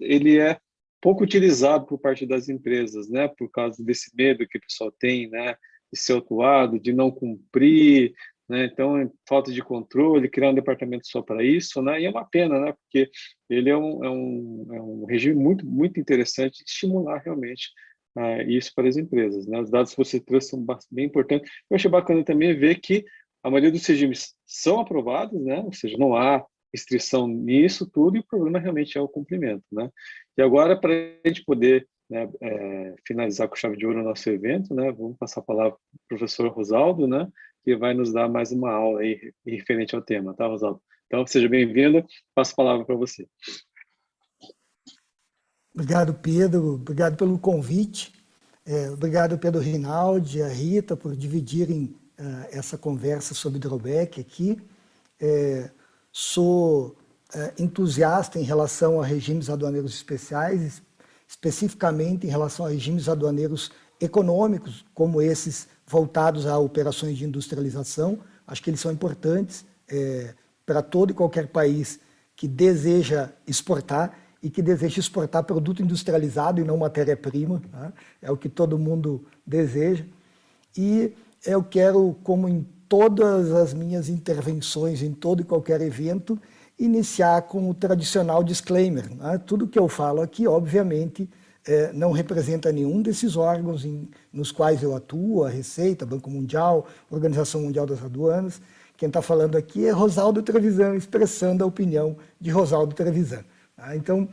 ele é pouco utilizado por parte das empresas, né, por causa desse medo que o pessoal tem, né, de ser autuado, de não cumprir, né, então falta de controle, criar um departamento só para isso, né, e é uma pena, né, porque ele é um regime muito, muito interessante de estimular realmente isso para as empresas, né. Os dados que você trouxe são bem importantes. Eu achei bacana também ver que a maioria dos regimes são aprovados, né? Ou seja, não há restrição nisso tudo, e o problema realmente é o cumprimento, né? E agora, para a gente poder, né, finalizar com chave de ouro o nosso evento, né, vamos passar a palavra para o professor Rosaldo, né, que vai nos dar mais uma aula aí referente ao tema, tá, Rosaldo? Então, seja bem-vindo, passo a palavra para você. Obrigado, Pedro, obrigado pelo convite, obrigado, Pedro Rinaldi e a Rita, por dividirem essa conversa sobre drawback aqui. Sou entusiasta em relação a regimes aduaneiros especiais, especificamente em relação a regimes aduaneiros econômicos, como esses voltados a operações de industrialização. Acho que eles são importantes para todo e qualquer país que deseja exportar e que deseja exportar produto industrializado e não matéria-prima, né? É o que todo mundo deseja. E eu quero, como em todas as minhas intervenções, em todo e qualquer evento, iniciar com o tradicional disclaimer, né? Tudo que eu falo aqui, obviamente, não representa nenhum desses órgãos nos quais eu atuo, a Receita, Banco Mundial, Organização Mundial das Aduanas. Quem está falando aqui é Rosaldo Trevisan, expressando a opinião de Rosaldo Trevisan. Tá? Então,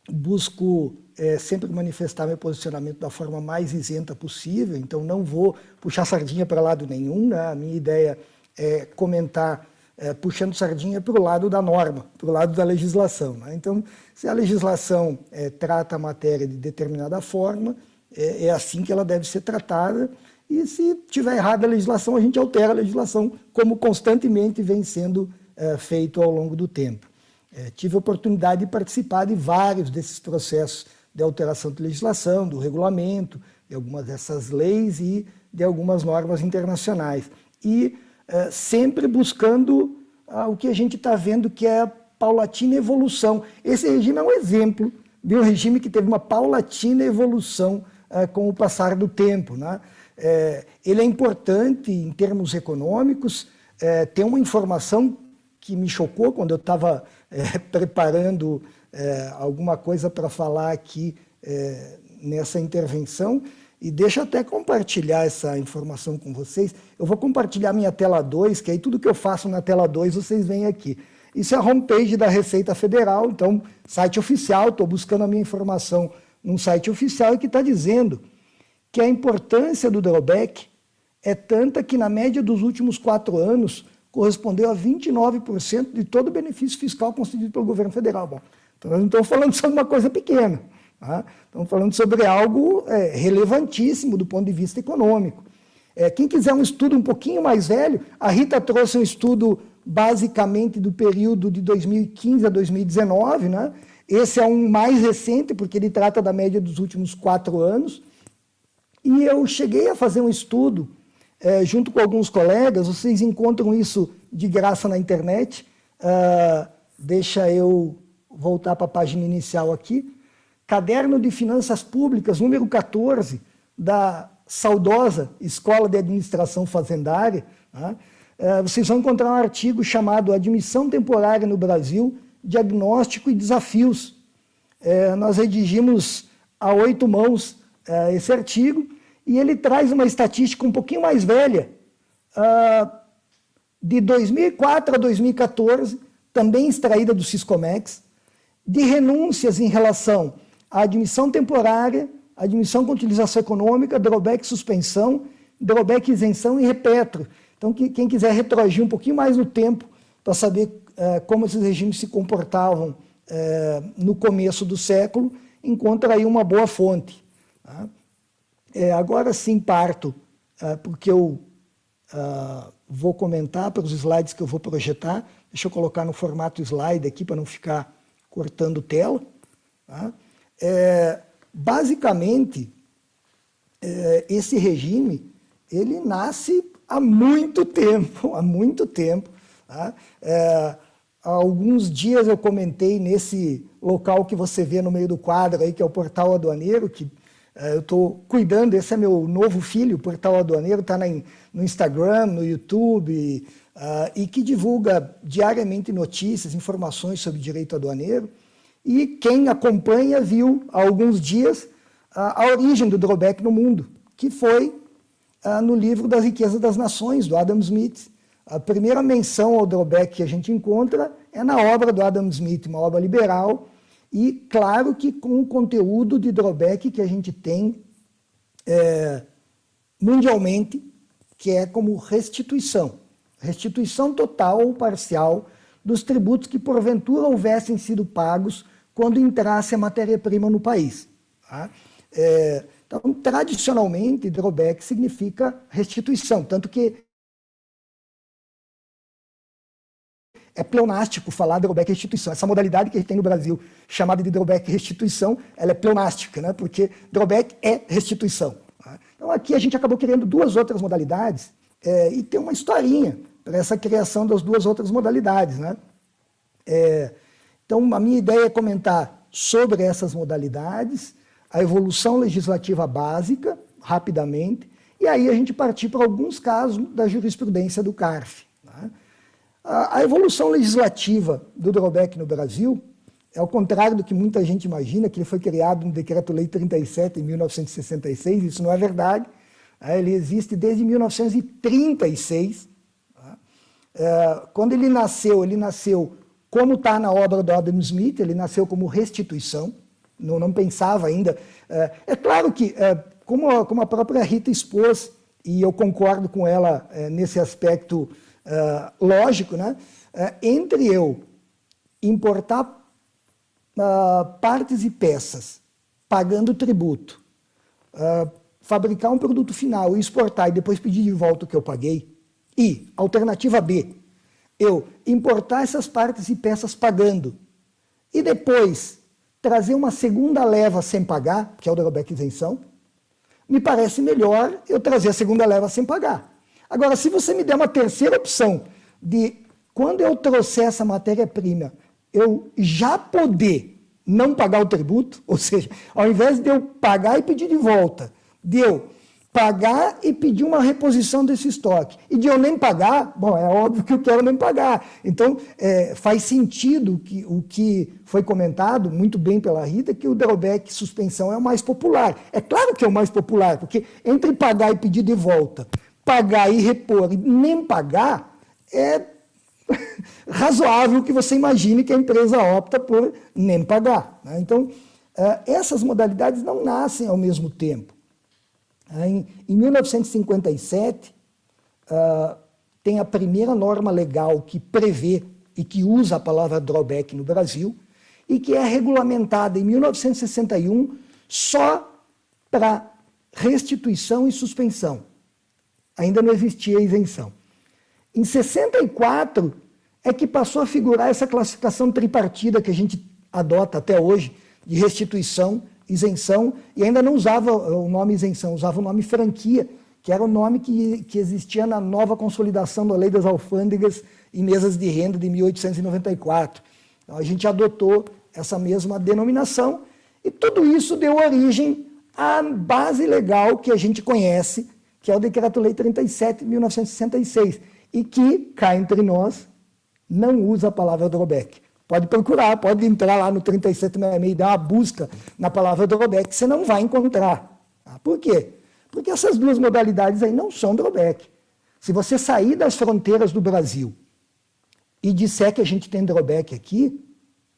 busco sempre manifestar meu posicionamento da forma mais isenta possível, então não vou puxar sardinha para lado nenhum, né? A minha ideia é comentar puxando sardinha para o lado da norma, para o lado da legislação, né? Então, se a legislação trata a matéria de determinada forma, é assim que ela deve ser tratada, e se tiver errada a legislação, a gente altera a legislação, como constantemente vem sendo feito ao longo do tempo. Tive a oportunidade de participar de vários desses processos de alteração de legislação, do regulamento, de algumas dessas leis e de algumas normas internacionais. E sempre buscando o que a gente está vendo que é a paulatina evolução. Esse regime é um exemplo de um regime que teve uma paulatina evolução com o passar do tempo, né? Ele é importante em termos econômicos. Tem uma informação que me chocou quando eu estava preparando alguma coisa para falar aqui nessa intervenção, e deixa eu até compartilhar essa informação com vocês. Eu vou compartilhar minha tela 2, que aí tudo que eu faço na tela 2 vocês veem aqui. Isso é a homepage da Receita Federal, então, site oficial, estou buscando a minha informação num site oficial e que está dizendo que a importância do drawback é tanta que, na média dos últimos 4 anos, correspondeu a 29% de todo o benefício fiscal concedido pelo governo federal. Bom, então nós não estamos falando sobre uma coisa pequena, tá? Estamos falando sobre algo relevantíssimo do ponto de vista econômico. Quem quiser um estudo um pouquinho mais velho, a Rita trouxe um estudo basicamente do período de 2015 a 2019, né? Esse é um mais recente, porque ele trata da média dos últimos 4 anos, e eu cheguei a fazer um estudo junto com alguns colegas. Vocês encontram isso de graça na internet. Deixa eu voltar para a página inicial aqui. Caderno de Finanças Públicas, número 14, da saudosa Escola de Administração Fazendária. Né? Vocês vão encontrar um artigo chamado Admissão Temporária no Brasil, Diagnóstico e Desafios. Nós redigimos a 8 mãos esse artigo, e ele traz uma estatística um pouquinho mais velha, de 2004 a 2014, também extraída do Siscomex, de renúncias em relação à admissão temporária, admissão com utilização econômica, drawback suspensão, drawback isenção e repetro. Então, quem quiser retroagir um pouquinho mais no tempo para saber como esses regimes se comportavam no começo do século, encontra aí uma boa fonte. Tá? Agora sim parto, porque eu vou comentar para os slides que eu vou projetar. Deixa eu colocar no formato slide aqui para não ficar cortando tela. Tá? Basicamente, esse regime, ele nasce há muito tempo, Tá? Há alguns dias eu comentei nesse local que você vê no meio do quadro, aí, que é o Portal Aduaneiro, que eu estou cuidando. Esse é meu novo filho, o Portal Aduaneiro, está no Instagram, no YouTube, e que divulga diariamente notícias, informações sobre direito aduaneiro. E quem acompanha viu há alguns dias a origem do drawback no mundo, que foi no livro das Riquezas das Nações, do Adam Smith. A primeira menção ao drawback que a gente encontra é na obra do Adam Smith, uma obra liberal, e claro que com o conteúdo de drawback que a gente tem mundialmente, que é como restituição total ou parcial dos tributos que porventura houvessem sido pagos quando entrasse a matéria-prima no país. Tá? Então, tradicionalmente, drawback significa restituição, tanto que é pleonástico falar drawback restituição. Essa modalidade que a gente tem no Brasil, chamada de drawback restituição, ela é pleonástica, né? Porque drawback é restituição. Tá? Então, aqui a gente acabou criando 2 outras modalidades, e tem uma historinha para essa criação das 2 outras modalidades. Né? Então, a minha ideia é comentar sobre essas modalidades, a evolução legislativa básica, rapidamente, e aí a gente partir para alguns casos da jurisprudência do CARF. Tá? A evolução legislativa do drawback no Brasil, ao contrário do que muita gente imagina, que ele foi criado no Decreto-Lei 37, em 1966, isso não é verdade. Ele existe desde 1936. Quando ele nasceu como está na obra do Adam Smith, ele nasceu como restituição, não pensava ainda. É claro que, como a própria Rita expôs, e eu concordo com ela nesse aspecto lógico, né? Entre eu importar partes e peças, pagando tributo, fabricar um produto final e exportar e depois pedir de volta o que eu paguei, e, alternativa B, eu importar essas partes e peças pagando, e depois trazer uma segunda leva sem pagar, que é o drawback isenção, me parece melhor eu trazer a segunda leva sem pagar. Agora, se você me der uma terceira opção de, quando eu trouxer essa matéria-prima, eu já poder não pagar o tributo, ou seja, ao invés de eu pagar e pedir de volta, de eu pagar e pedir uma reposição desse estoque, e de eu nem pagar, bom, é óbvio que eu quero nem pagar. Então, faz sentido que o que foi comentado muito bem pela Rita, que o drawback suspensão é o mais popular. É claro que é o mais popular, porque entre pagar e pedir de volta, pagar e repor e nem pagar, é razoável que você imagine que a empresa opta por nem pagar, né? Então, essas modalidades não nascem ao mesmo tempo. Em 1957, tem a primeira norma legal que prevê e que usa a palavra drawback no Brasil, e que é regulamentada em 1961 só para restituição e suspensão. Ainda não existia isenção. Em 64 é que passou a figurar essa classificação tripartida que a gente adota até hoje, de restituição, isenção, e ainda não usava o nome isenção, usava o nome franquia, que era o nome que existia na nova consolidação da Lei das Alfândegas e Mesas de Renda de 1894. Então, a gente adotou essa mesma denominação, e tudo isso deu origem à base legal que a gente conhece, que é o Decreto-Lei 37 de 1966, e que, cá entre nós, não usa a palavra drawback. Pode procurar, pode entrar lá no 3766 e dar uma busca na palavra drawback, você não vai encontrar. Por quê? Porque essas duas modalidades aí não são drawback. Se você sair das fronteiras do Brasil e disser que a gente tem drawback aqui,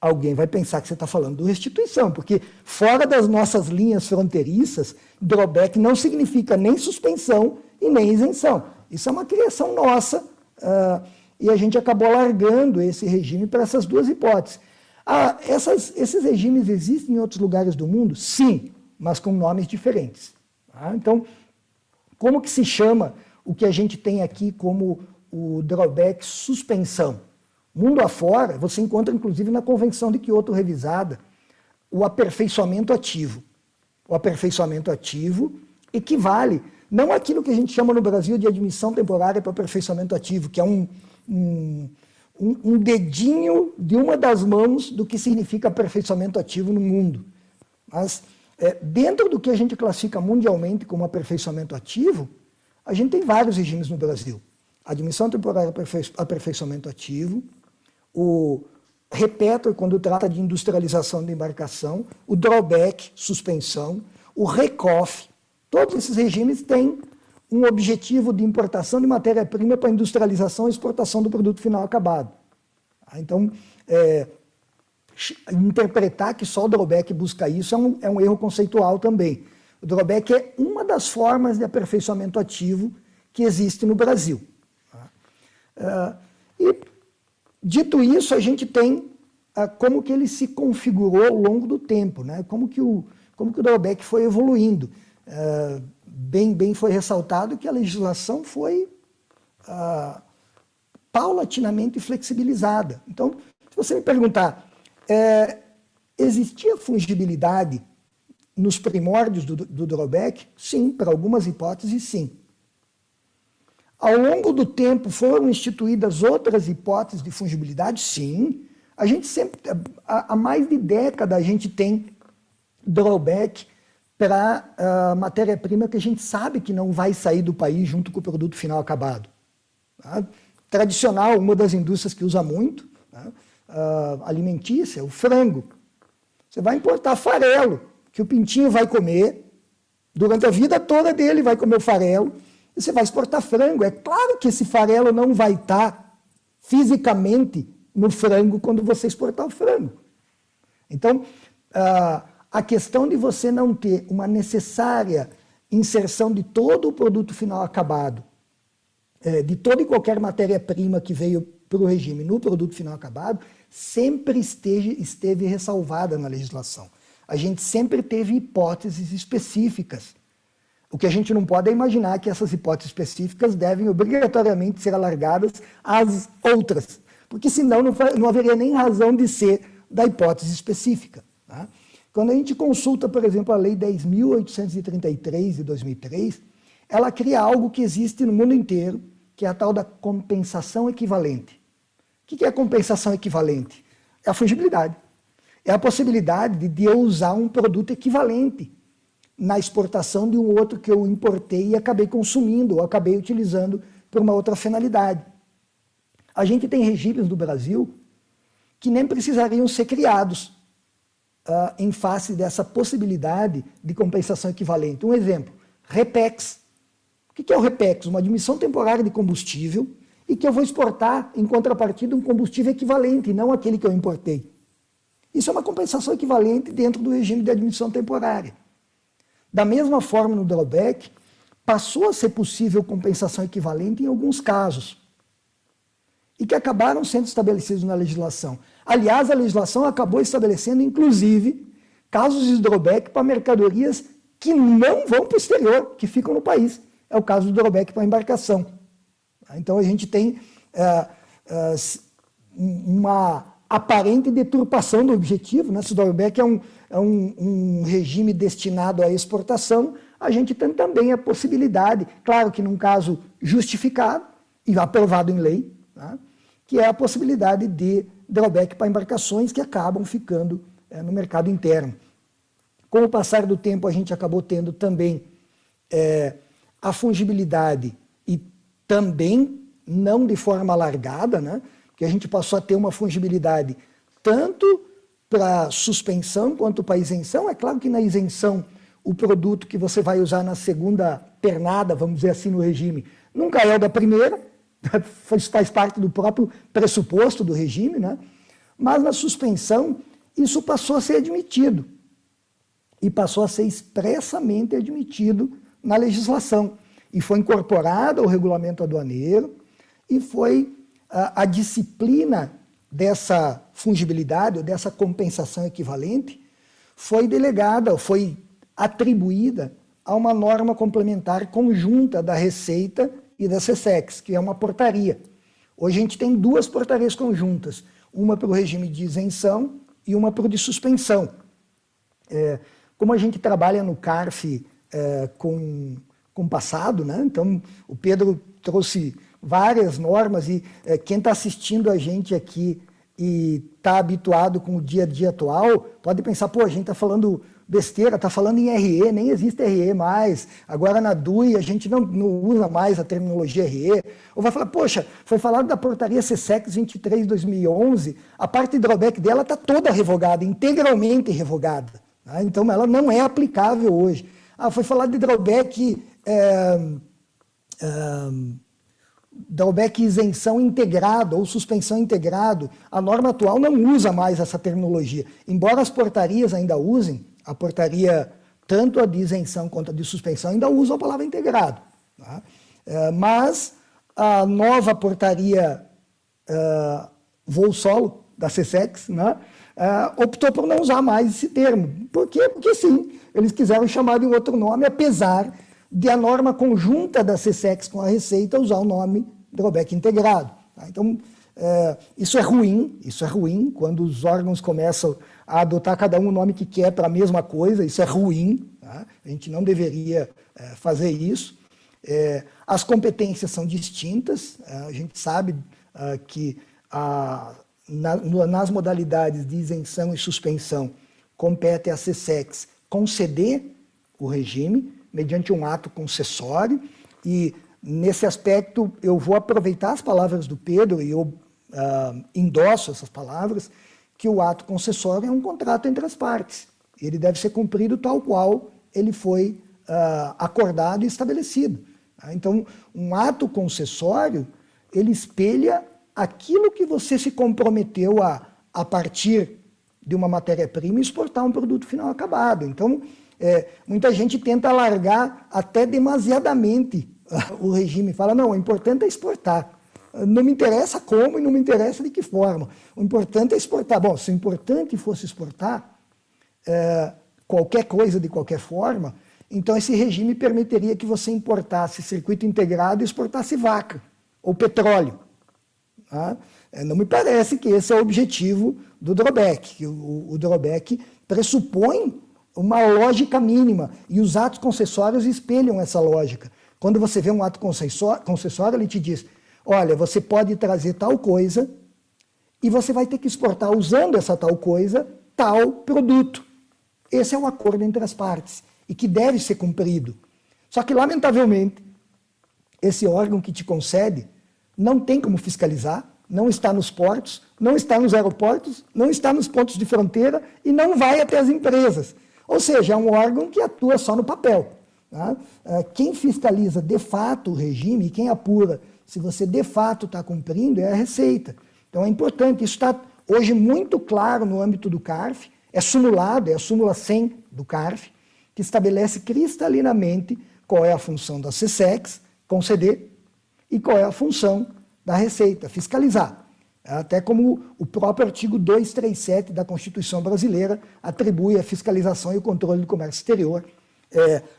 alguém vai pensar que você está falando de restituição, porque fora das nossas linhas fronteiriças, drawback não significa nem suspensão e nem isenção. Isso é uma criação nossa, e a gente acabou largando esse regime para essas duas hipóteses. Esses regimes existem em outros lugares do mundo? Sim, mas com nomes diferentes. Tá? Então, como que se chama o que a gente tem aqui como o drawback suspensão? Mundo afora, você encontra inclusive na Convenção de Kyoto revisada, o aperfeiçoamento ativo. O aperfeiçoamento ativo equivale, não àquilo que a gente chama no Brasil de admissão temporária para aperfeiçoamento ativo, que é um dedinho de uma das mãos do que significa aperfeiçoamento ativo no mundo. Mas, dentro do que a gente classifica mundialmente como aperfeiçoamento ativo, a gente tem vários regimes no Brasil. Admissão temporária, aperfeiçoamento ativo, o repetro, quando trata de industrialização de embarcação, o drawback, suspensão, o recoff. Todos esses regimes têm um objetivo de importação de matéria-prima para industrialização e exportação do produto final acabado. Então, interpretar que só o drawback busca isso é um erro conceitual também. O drawback é uma das formas de aperfeiçoamento ativo que existe no Brasil. E, dito isso, a gente tem como que ele se configurou ao longo do tempo, né? Como que o drawback foi evoluindo. Bem foi ressaltado que a legislação foi paulatinamente flexibilizada. Então, se você me perguntar, existia fungibilidade nos primórdios do drawback? Sim, para algumas hipóteses, sim. Ao longo do tempo foram instituídas outras hipóteses de fungibilidade? Sim. A gente sempre, há mais de década, a gente tem drawback para matéria-prima que a gente sabe que não vai sair do país junto com o produto final acabado. Tá? Tradicional, uma das indústrias que usa muito, tá? Alimentícia, o frango. Você vai importar farelo, que o pintinho vai comer, durante a vida toda dele vai comer o farelo, e você vai exportar frango. É claro que esse farelo não vai estar fisicamente no frango quando você exportar o frango. Então, a questão de você não ter uma necessária inserção de todo o produto final acabado de toda e qualquer matéria-prima que veio para o regime no produto final acabado, sempre esteve ressalvada na legislação. A gente sempre teve hipóteses específicas. O que a gente não pode é imaginar que essas hipóteses específicas devem obrigatoriamente ser alargadas às outras, porque senão não haveria nem razão de ser da hipótese específica. Tá? Quando a gente consulta, por exemplo, a Lei 10.833 de 2003, ela cria algo que existe no mundo inteiro, que é a tal da compensação equivalente. O que é a compensação equivalente? É a fungibilidade. É a possibilidade de eu usar um produto equivalente na exportação de um outro que eu importei e acabei consumindo, ou acabei utilizando por uma outra finalidade. A gente tem regimes no Brasil que nem precisariam ser criados em face dessa possibilidade de compensação equivalente. Um exemplo, REPEX. O que é o REPEX? Uma admissão temporária de combustível e que eu vou exportar em contrapartida um combustível equivalente, não aquele que eu importei. Isso é uma compensação equivalente dentro do regime de admissão temporária. Da mesma forma, no drawback, passou a ser possível compensação equivalente em alguns casos, e que acabaram sendo estabelecidos na legislação. Aliás, a legislação acabou estabelecendo, inclusive, casos de drawback para mercadorias que não vão para o exterior, que ficam no país. É o caso do drawback para embarcação. Então, a gente tem uma aparente deturpação do objetivo, né? Se o drawback é um regime destinado à exportação, a gente tem também a possibilidade, claro que num caso justificado e aprovado em lei, tá? Que é a possibilidade de drawback para embarcações que acabam ficando no mercado interno. Com o passar do tempo, a gente acabou tendo também a fungibilidade e também não de forma alargada, né? Que a gente passou a ter uma fungibilidade tanto para suspensão quanto para isenção. É claro que na isenção o produto que você vai usar na segunda pernada, vamos dizer assim, no regime, nunca é o da primeira, faz parte do próprio pressuposto do regime, né? Mas na suspensão isso passou a ser admitido e passou a ser expressamente admitido na legislação e foi incorporado ao regulamento aduaneiro e foi a disciplina dessa fungibilidade ou dessa compensação equivalente foi delegada, foi atribuída a uma norma complementar conjunta da Receita e da SESEX, que é uma portaria. Hoje a gente tem duas portarias conjuntas, uma para o regime de isenção e uma para o de suspensão. Como a gente trabalha no CARF com passado, né? Então o Pedro trouxe várias normas e quem está assistindo a gente aqui e está habituado com o dia a dia atual, pode pensar, pô, a gente está falando besteira, está falando em RE, nem existe RE mais, agora na DUI a gente não usa mais a terminologia RE, ou vai falar, poxa, foi falado da portaria SESEX 23 de 2011, a parte de drawback dela está toda revogada, integralmente revogada, tá? Então ela não é aplicável hoje. Foi falado de drawback isenção integrado ou suspensão integrado, a norma atual não usa mais essa terminologia, embora as portarias ainda usem, a portaria, tanto a de isenção quanto a de suspensão, ainda usam a palavra integrado. Tá? Mas a nova portaria voo solo, da SESEX, né, optou por não usar mais esse termo. Por quê? Porque sim, eles quiseram chamar de um outro nome, apesar de a norma conjunta da SESEX com a Receita usar o nome drawback integrado. Tá? Então, isso é ruim quando os órgãos começam a adotar cada um o nome que quer para a mesma coisa, isso é ruim, tá? A gente não deveria fazer isso. As competências são distintas, a gente sabe que nas modalidades de isenção e suspensão compete a SESEX conceder o regime, mediante um ato concessório, e nesse aspecto eu vou aproveitar as palavras do Pedro, e eu endosso essas palavras, que o ato concessório é um contrato entre as partes. Ele deve ser cumprido tal qual ele foi acordado e estabelecido. Então, um ato concessório, ele espelha aquilo que você se comprometeu a partir de uma matéria-prima, exportar um produto final acabado. Então, muita gente tenta alargar até demasiadamente O regime fala, não, o importante é exportar. Não me interessa como e não me interessa de que forma. O importante é exportar. Bom, se o importante fosse exportar qualquer coisa de qualquer forma, então esse regime permitiria que você importasse circuito integrado e exportasse vaca ou petróleo. Tá? Não me parece que esse é o objetivo do drawback. O drawback pressupõe uma lógica mínima e os atos concessórios espelham essa lógica. Quando você vê um ato concessório, ele te diz, olha, você pode trazer tal coisa e você vai ter que exportar usando essa tal coisa, tal produto. Esse é o acordo entre as partes e que deve ser cumprido. Só que, lamentavelmente, esse órgão que te concede não tem como fiscalizar, não está nos portos, não está nos aeroportos, não está nos pontos de fronteira e não vai até as empresas. Ou seja, é um órgão que atua só no papel. Tá? Quem fiscaliza de fato o regime e quem apura se você de fato está cumprindo é a Receita. Então é importante, isso está hoje muito claro no âmbito do CARF, é simulado, é a súmula 100 do CARF, que estabelece cristalinamente qual é a função da SESEX, conceder, e qual é a função da Receita, fiscalizar. Até como o próprio artigo 237 da Constituição Brasileira atribui a fiscalização e o controle do comércio exterior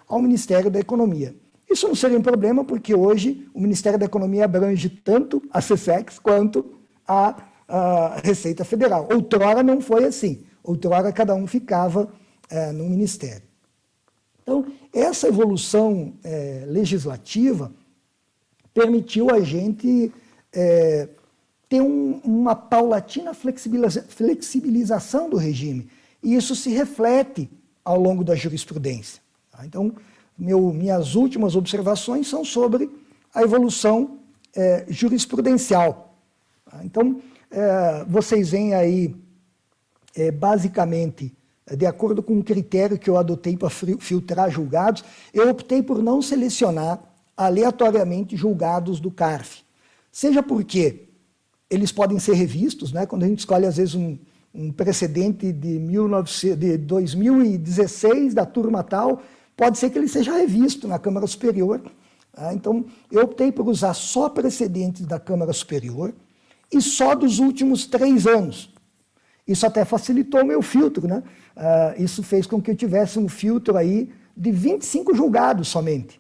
ao Ministério da Economia. Isso não seria um problema, porque hoje o Ministério da Economia abrange tanto a SESEX quanto a Receita Federal. Outrora não foi assim. Outrora cada um ficava no Ministério. Então, essa evolução legislativa permitiu a gente ter uma paulatina flexibilização do regime. E isso se reflete ao longo da jurisprudência. Tá? Então, minhas últimas observações são sobre a evolução jurisprudencial. Tá? Então, vocês veem aí, basicamente, de acordo com o critério que eu adotei para filtrar julgados, eu optei por não selecionar aleatoriamente julgados do CARF. Seja porque eles podem ser revistos, né? Quando a gente escolhe, às vezes, um precedente de 2016, da turma tal, pode ser que ele seja revisto na Câmara Superior. Tá? Então, eu optei por usar só precedentes da Câmara Superior e só dos últimos 3 anos. Isso até facilitou o meu filtro, né? Isso fez com que eu tivesse um filtro aí de 25 julgados somente.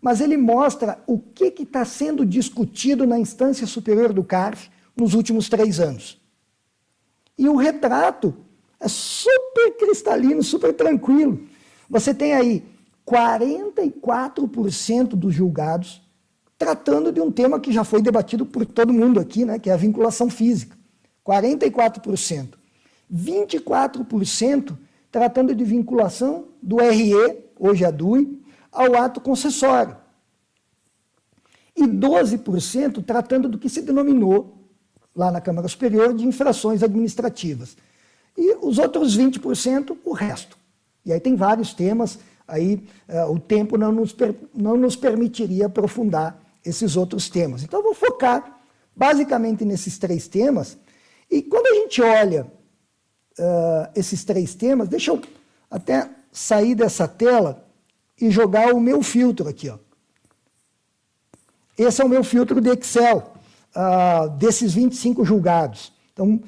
Mas ele mostra o que está sendo discutido na instância superior do CARF nos últimos 3 anos. E o retrato é super cristalino, super tranquilo. Você tem aí 44% dos julgados tratando de um tema que já foi debatido por todo mundo aqui, né, que é a vinculação física. 44%. 24% tratando de vinculação do RE, hoje a DUI, ao ato concessório. E 12% tratando do que se denominou, lá na Câmara Superior, de infrações administrativas. E os outros 20%, o resto. E aí tem vários temas, aí o tempo não nos permitiria aprofundar esses outros temas. Então eu vou focar basicamente nesses 3 temas, e quando a gente olha esses 3 temas, deixa eu até sair dessa tela e jogar o meu filtro aqui. Ó. Esse é o meu filtro de Excel, desses 25 julgados. Então,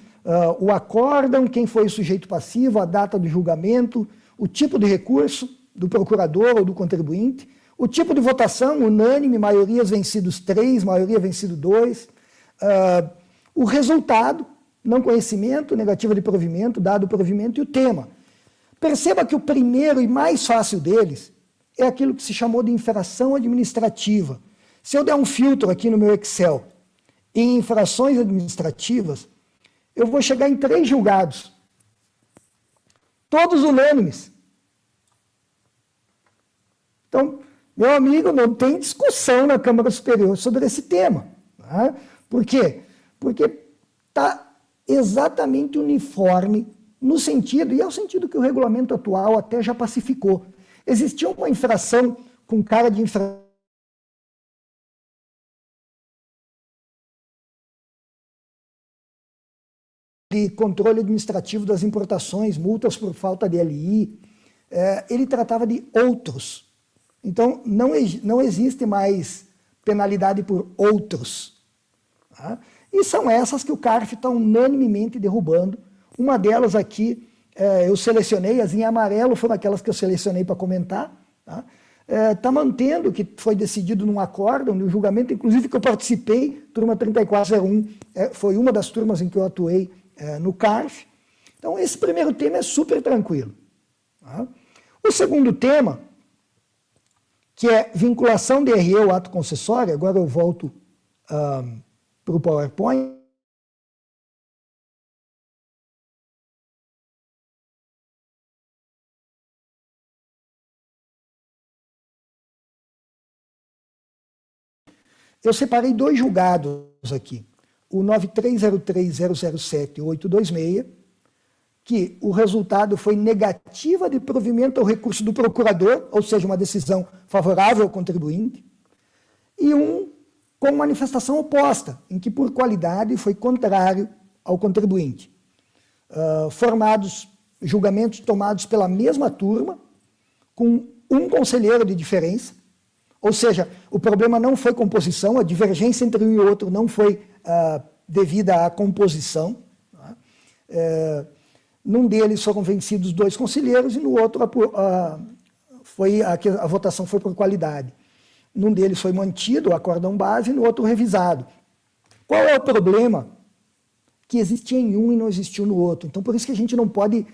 o acórdão, quem foi o sujeito passivo, a data do julgamento, o tipo de recurso do procurador ou do contribuinte, o tipo de votação, unânime, maiorias vencidos 3, maioria vencido 2, o resultado, não conhecimento, negativa de provimento, dado o provimento e o tema. Perceba que o primeiro e mais fácil deles é aquilo que se chamou de infração administrativa. Se eu der um filtro aqui no meu Excel em infrações administrativas, eu vou chegar em 3 julgados, todos unânimes. Então, meu amigo, não tem discussão na Câmara Superior sobre esse tema. Tá? Por quê? Porque está exatamente uniforme no sentido, e é o sentido que o regulamento atual até já pacificou. Existia uma infração com cara de infração de controle administrativo das importações, multas por falta de LI, ele tratava de outros. Então, não existe mais penalidade por outros. Tá? E são essas que o CARF está unanimemente derrubando. Uma delas aqui, eu selecionei, as em amarelo foram aquelas que eu selecionei para comentar. Está mantendo o que foi decidido num acórdão, no julgamento, inclusive que eu participei, turma 3401, foi uma das turmas em que eu atuei no CARF. Então, esse primeiro tema é super tranquilo. Tá? O segundo tema, que é vinculação DRE ao ato concessório, agora eu volto para o PowerPoint. Eu separei 2 julgados aqui, o 9303-007 e o 826, que o resultado foi negativa de provimento ao recurso do procurador, ou seja, uma decisão favorável ao contribuinte, e um com manifestação oposta, em que por qualidade foi contrário ao contribuinte. Julgamentos tomados pela mesma turma, com um conselheiro de diferença, ou seja, o problema não foi composição, a divergência entre um e outro não foi devida à composição. Num deles foram vencidos 2 conselheiros e no outro a votação foi por qualidade. Num deles foi mantido o acórdão base e no outro revisado. Qual é o problema? Que existia em um e não existiu no outro. Então, por isso que a gente não pode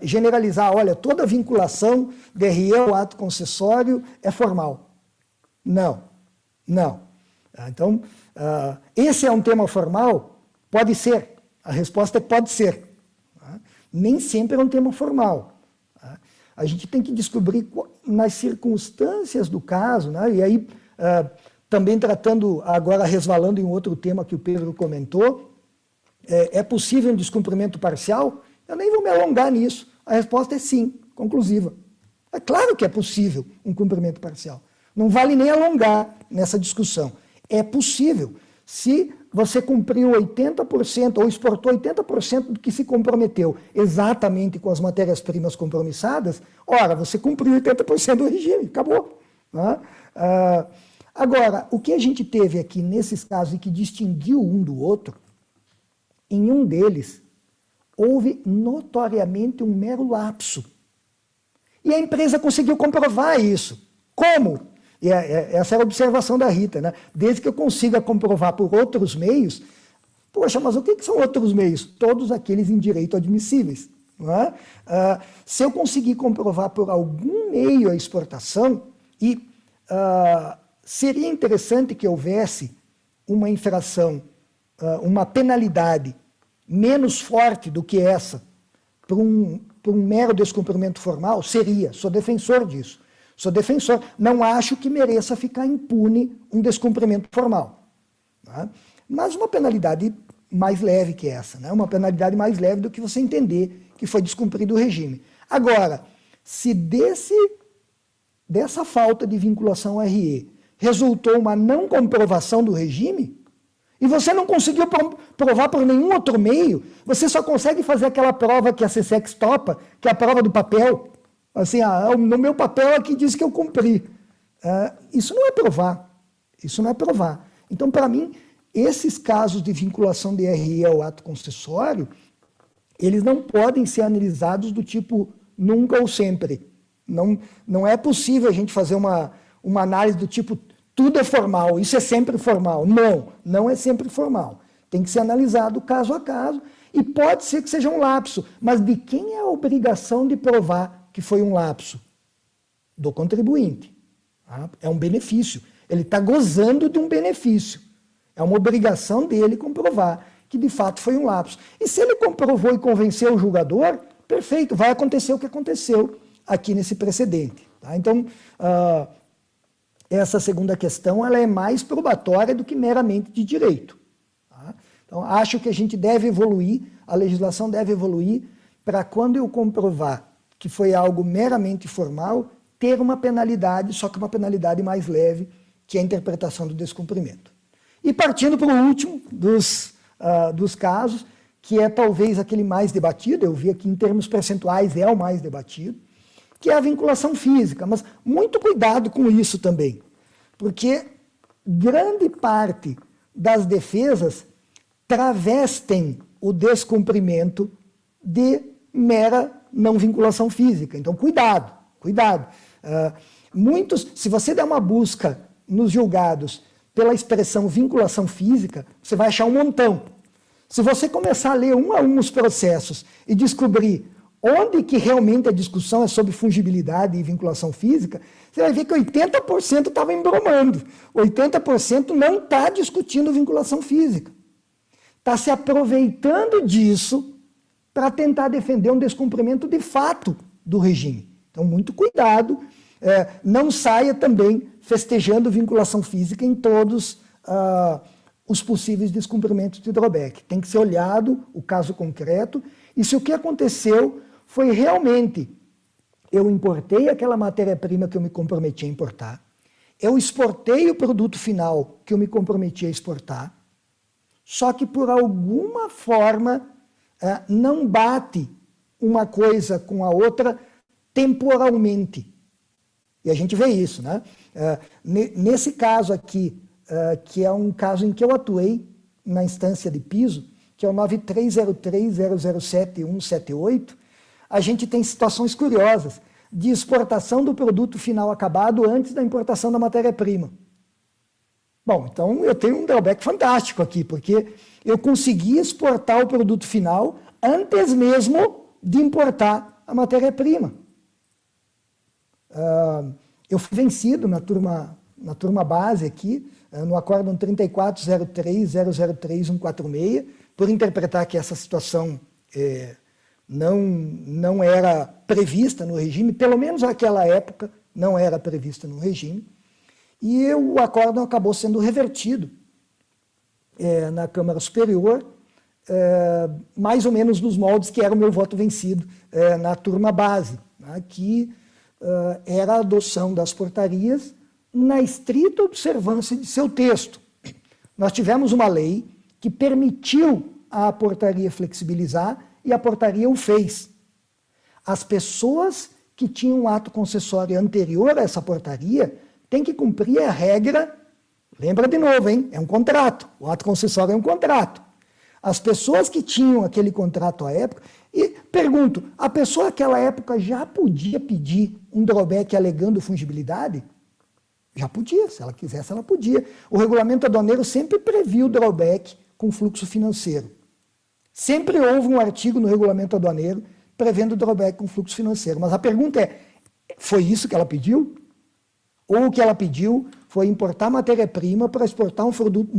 generalizar, olha, toda vinculação DRE ao ato concessório é formal. Não. Então, esse é um tema formal? Pode ser. A resposta é pode ser. Nem sempre é um tema formal. A gente tem que descobrir nas circunstâncias do caso, né? E aí, também tratando, agora resvalando em outro tema que o Pedro comentou, é possível um descumprimento parcial? Eu nem vou me alongar nisso. A resposta é sim, conclusiva. É claro que é possível um cumprimento parcial. Não vale nem alongar nessa discussão. É possível. Se você cumpriu 80% ou exportou 80% do que se comprometeu exatamente com as matérias-primas compromissadas, ora, você cumpriu 80% do regime, acabou. Agora, o que a gente teve aqui nesses casos e que distinguiu um do outro, em um deles, houve notoriamente um mero lapso. E a empresa conseguiu comprovar isso. Como? E essa era a observação da Rita, né? Desde que eu consiga comprovar por outros meios, poxa, mas o que são outros meios? Todos aqueles em direito admissíveis. Não é? Se eu conseguir comprovar por algum meio a exportação, e seria interessante que houvesse uma infração, uma penalidade menos forte do que essa, por um mero descumprimento formal, seria, sou defensor disso. Sou defensor, não acho que mereça ficar impune um descumprimento formal. Tá? Mas uma penalidade mais leve que essa, né? Uma penalidade mais leve do que você entender que foi descumprido o regime. Agora, se dessa falta de vinculação ao RE resultou uma não comprovação do regime, e você não conseguiu provar por nenhum outro meio, você só consegue fazer aquela prova que a CSEX topa, que é a prova do papel. Assim, no meu papel aqui diz que eu cumpri. Isso não é provar. Isso não é provar. Então, para mim, esses casos de vinculação de RE ao ato concessório, eles não podem ser analisados do tipo nunca ou sempre. Não é possível a gente fazer uma análise do tipo tudo é formal, isso é sempre formal. Não é sempre formal. Tem que ser analisado caso a caso e pode ser que seja um lapso. Mas de quem é a obrigação de provar que foi um lapso? Do contribuinte. É um benefício. Ele está gozando de um benefício. É uma obrigação dele comprovar que de fato foi um lapso. E se ele comprovou e convenceu o julgador, perfeito, vai acontecer o que aconteceu aqui nesse precedente. Tá? Então, essa segunda questão ela é mais probatória do que meramente de direito. Tá? Então, acho que a gente deve evoluir, a legislação deve evoluir para quando eu comprovar que foi algo meramente formal, ter uma penalidade, só que uma penalidade mais leve, que é a interpretação do descumprimento. E partindo para o último dos casos, que é talvez aquele mais debatido, eu vi aqui em termos percentuais é o mais debatido, que é a vinculação física. Mas muito cuidado com isso também, porque grande parte das defesas travestem o descumprimento de mera não vinculação física. Então, cuidado, cuidado. Se você der uma busca nos julgados pela expressão vinculação física, você vai achar um montão. Se você começar a ler um a um os processos e descobrir onde que realmente a discussão é sobre fungibilidade e vinculação física, você vai ver que 80% estava embromando, 80% não está discutindo vinculação física. Está se aproveitando disso para tentar defender um descumprimento de fato do regime. Então, muito cuidado, não saia também festejando vinculação física em todos os possíveis descumprimentos de drawback. Tem que ser olhado o caso concreto, e se o que aconteceu foi realmente, eu importei aquela matéria-prima que eu me comprometi a importar, eu exportei o produto final que eu me comprometi a exportar, só que por alguma forma não bate uma coisa com a outra temporalmente. E a gente vê isso, né? Nesse caso aqui, que é um caso em que eu atuei na instância de piso, que é o 9303007178, a gente tem situações curiosas de exportação do produto final acabado antes da importação da matéria-prima. Bom, então eu tenho um drawback fantástico aqui, porque eu consegui exportar o produto final antes mesmo de importar a matéria-prima. Eu fui vencido na turma base aqui, no acórdão 3403003146, por interpretar que essa situação não era prevista no regime, pelo menos naquela época não era prevista no regime, e o acórdão acabou sendo revertido na Câmara Superior, mais ou menos nos moldes que era o meu voto vencido na turma base, né, que era a adoção das portarias na estrita observância de seu texto. Nós tivemos uma lei que permitiu a portaria flexibilizar e a portaria o fez. As pessoas que tinham um ato concessório anterior a essa portaria têm que cumprir a regra, lembra de novo, hein? É um contrato, o ato concessório é um contrato. As pessoas que tinham aquele contrato à época, e pergunto, a pessoa naquela época já podia pedir um drawback alegando fungibilidade? Já podia, se ela quisesse, ela podia. O regulamento aduaneiro sempre previu o drawback com fluxo financeiro. Sempre houve um artigo no regulamento aduaneiro prevendo o drawback com fluxo financeiro. Mas a pergunta é, foi isso que ela pediu? Ou o que ela pediu foi importar matéria-prima para exportar um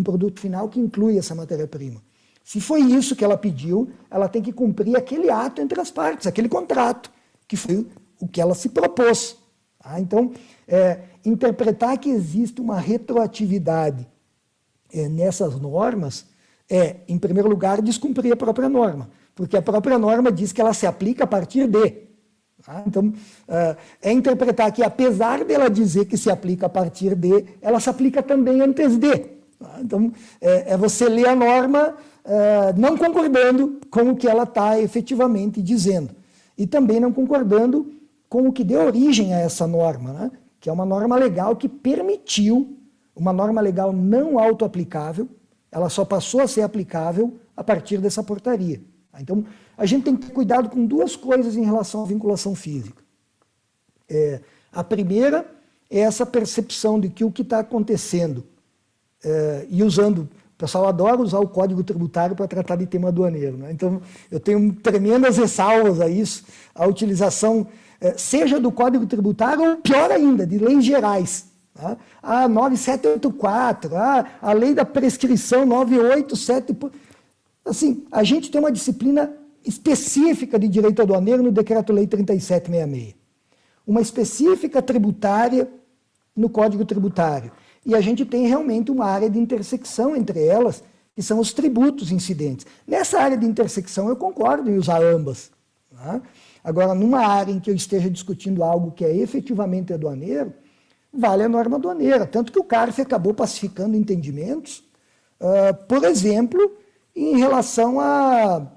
produto final que inclui essa matéria-prima? Se foi isso que ela pediu, ela tem que cumprir aquele ato entre as partes, aquele contrato, que foi o que ela se propôs. Tá? Então, interpretar que existe uma retroatividade nessas normas em primeiro lugar, descumprir a própria norma, porque a própria norma diz que ela se aplica a partir de. Tá? Então, interpretar que, apesar dela dizer que se aplica a partir de, ela se aplica também antes de. Tá? Então, você ler a norma não concordando com o que ela está efetivamente dizendo, e também não concordando com o que deu origem a essa norma, né? Que é uma norma legal que permitiu, uma norma legal não autoaplicável, ela só passou a ser aplicável a partir dessa portaria. Então, a gente tem que ter cuidado com duas coisas em relação à vinculação física. A primeira é essa percepção de que o que está acontecendo, e usando, o pessoal adora usar o Código Tributário para tratar de tema aduaneiro, né? Então, eu tenho tremendas ressalvas a isso, a utilização, seja do Código Tributário ou, pior ainda, de leis gerais. Tá? A 9784, a lei da prescrição 987. Assim, a gente tem uma disciplina específica de direito aduaneiro no Decreto-Lei 3766. Uma específica tributária no Código Tributário. E a gente tem realmente uma área de intersecção entre elas, que são os tributos incidentes. Nessa área de intersecção eu concordo em usar ambas. Tá? Agora, numa área em que eu esteja discutindo algo que é efetivamente aduaneiro, vale a norma aduaneira. Tanto que o CARF acabou pacificando entendimentos, por exemplo, em relação a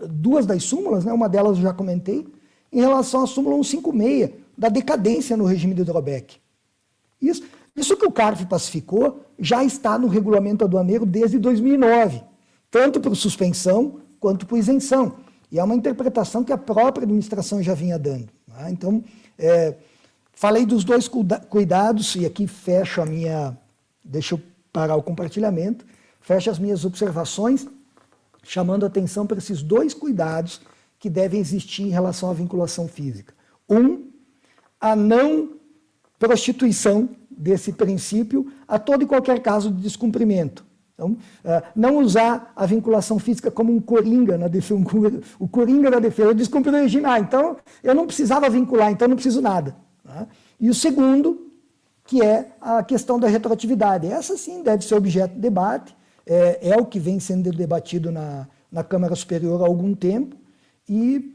duas das súmulas, né? Uma delas eu já comentei, em relação à súmula 156, da decadência no regime do drawback. Isso que o CARF pacificou já está no regulamento aduaneiro desde 2009, tanto por suspensão quanto por isenção. E é uma interpretação que a própria administração já vinha dando. Né? Então, falei dos dois cuidados, e aqui fecho a minha... Deixa eu parar o compartilhamento. Fecho as minhas observações, chamando atenção para esses dois cuidados que devem existir em relação à vinculação física. A não prostituição desse princípio a todo e qualquer caso de descumprimento. Então, não usar a vinculação física como um coringa na defesa, o coringa da defesa, eu descumpri o regime, então eu não precisava vincular, então não preciso nada. Tá? E o segundo, que é a questão da retroatividade. Essa sim deve ser objeto de debate, é o que vem sendo debatido na Câmara Superior há algum tempo e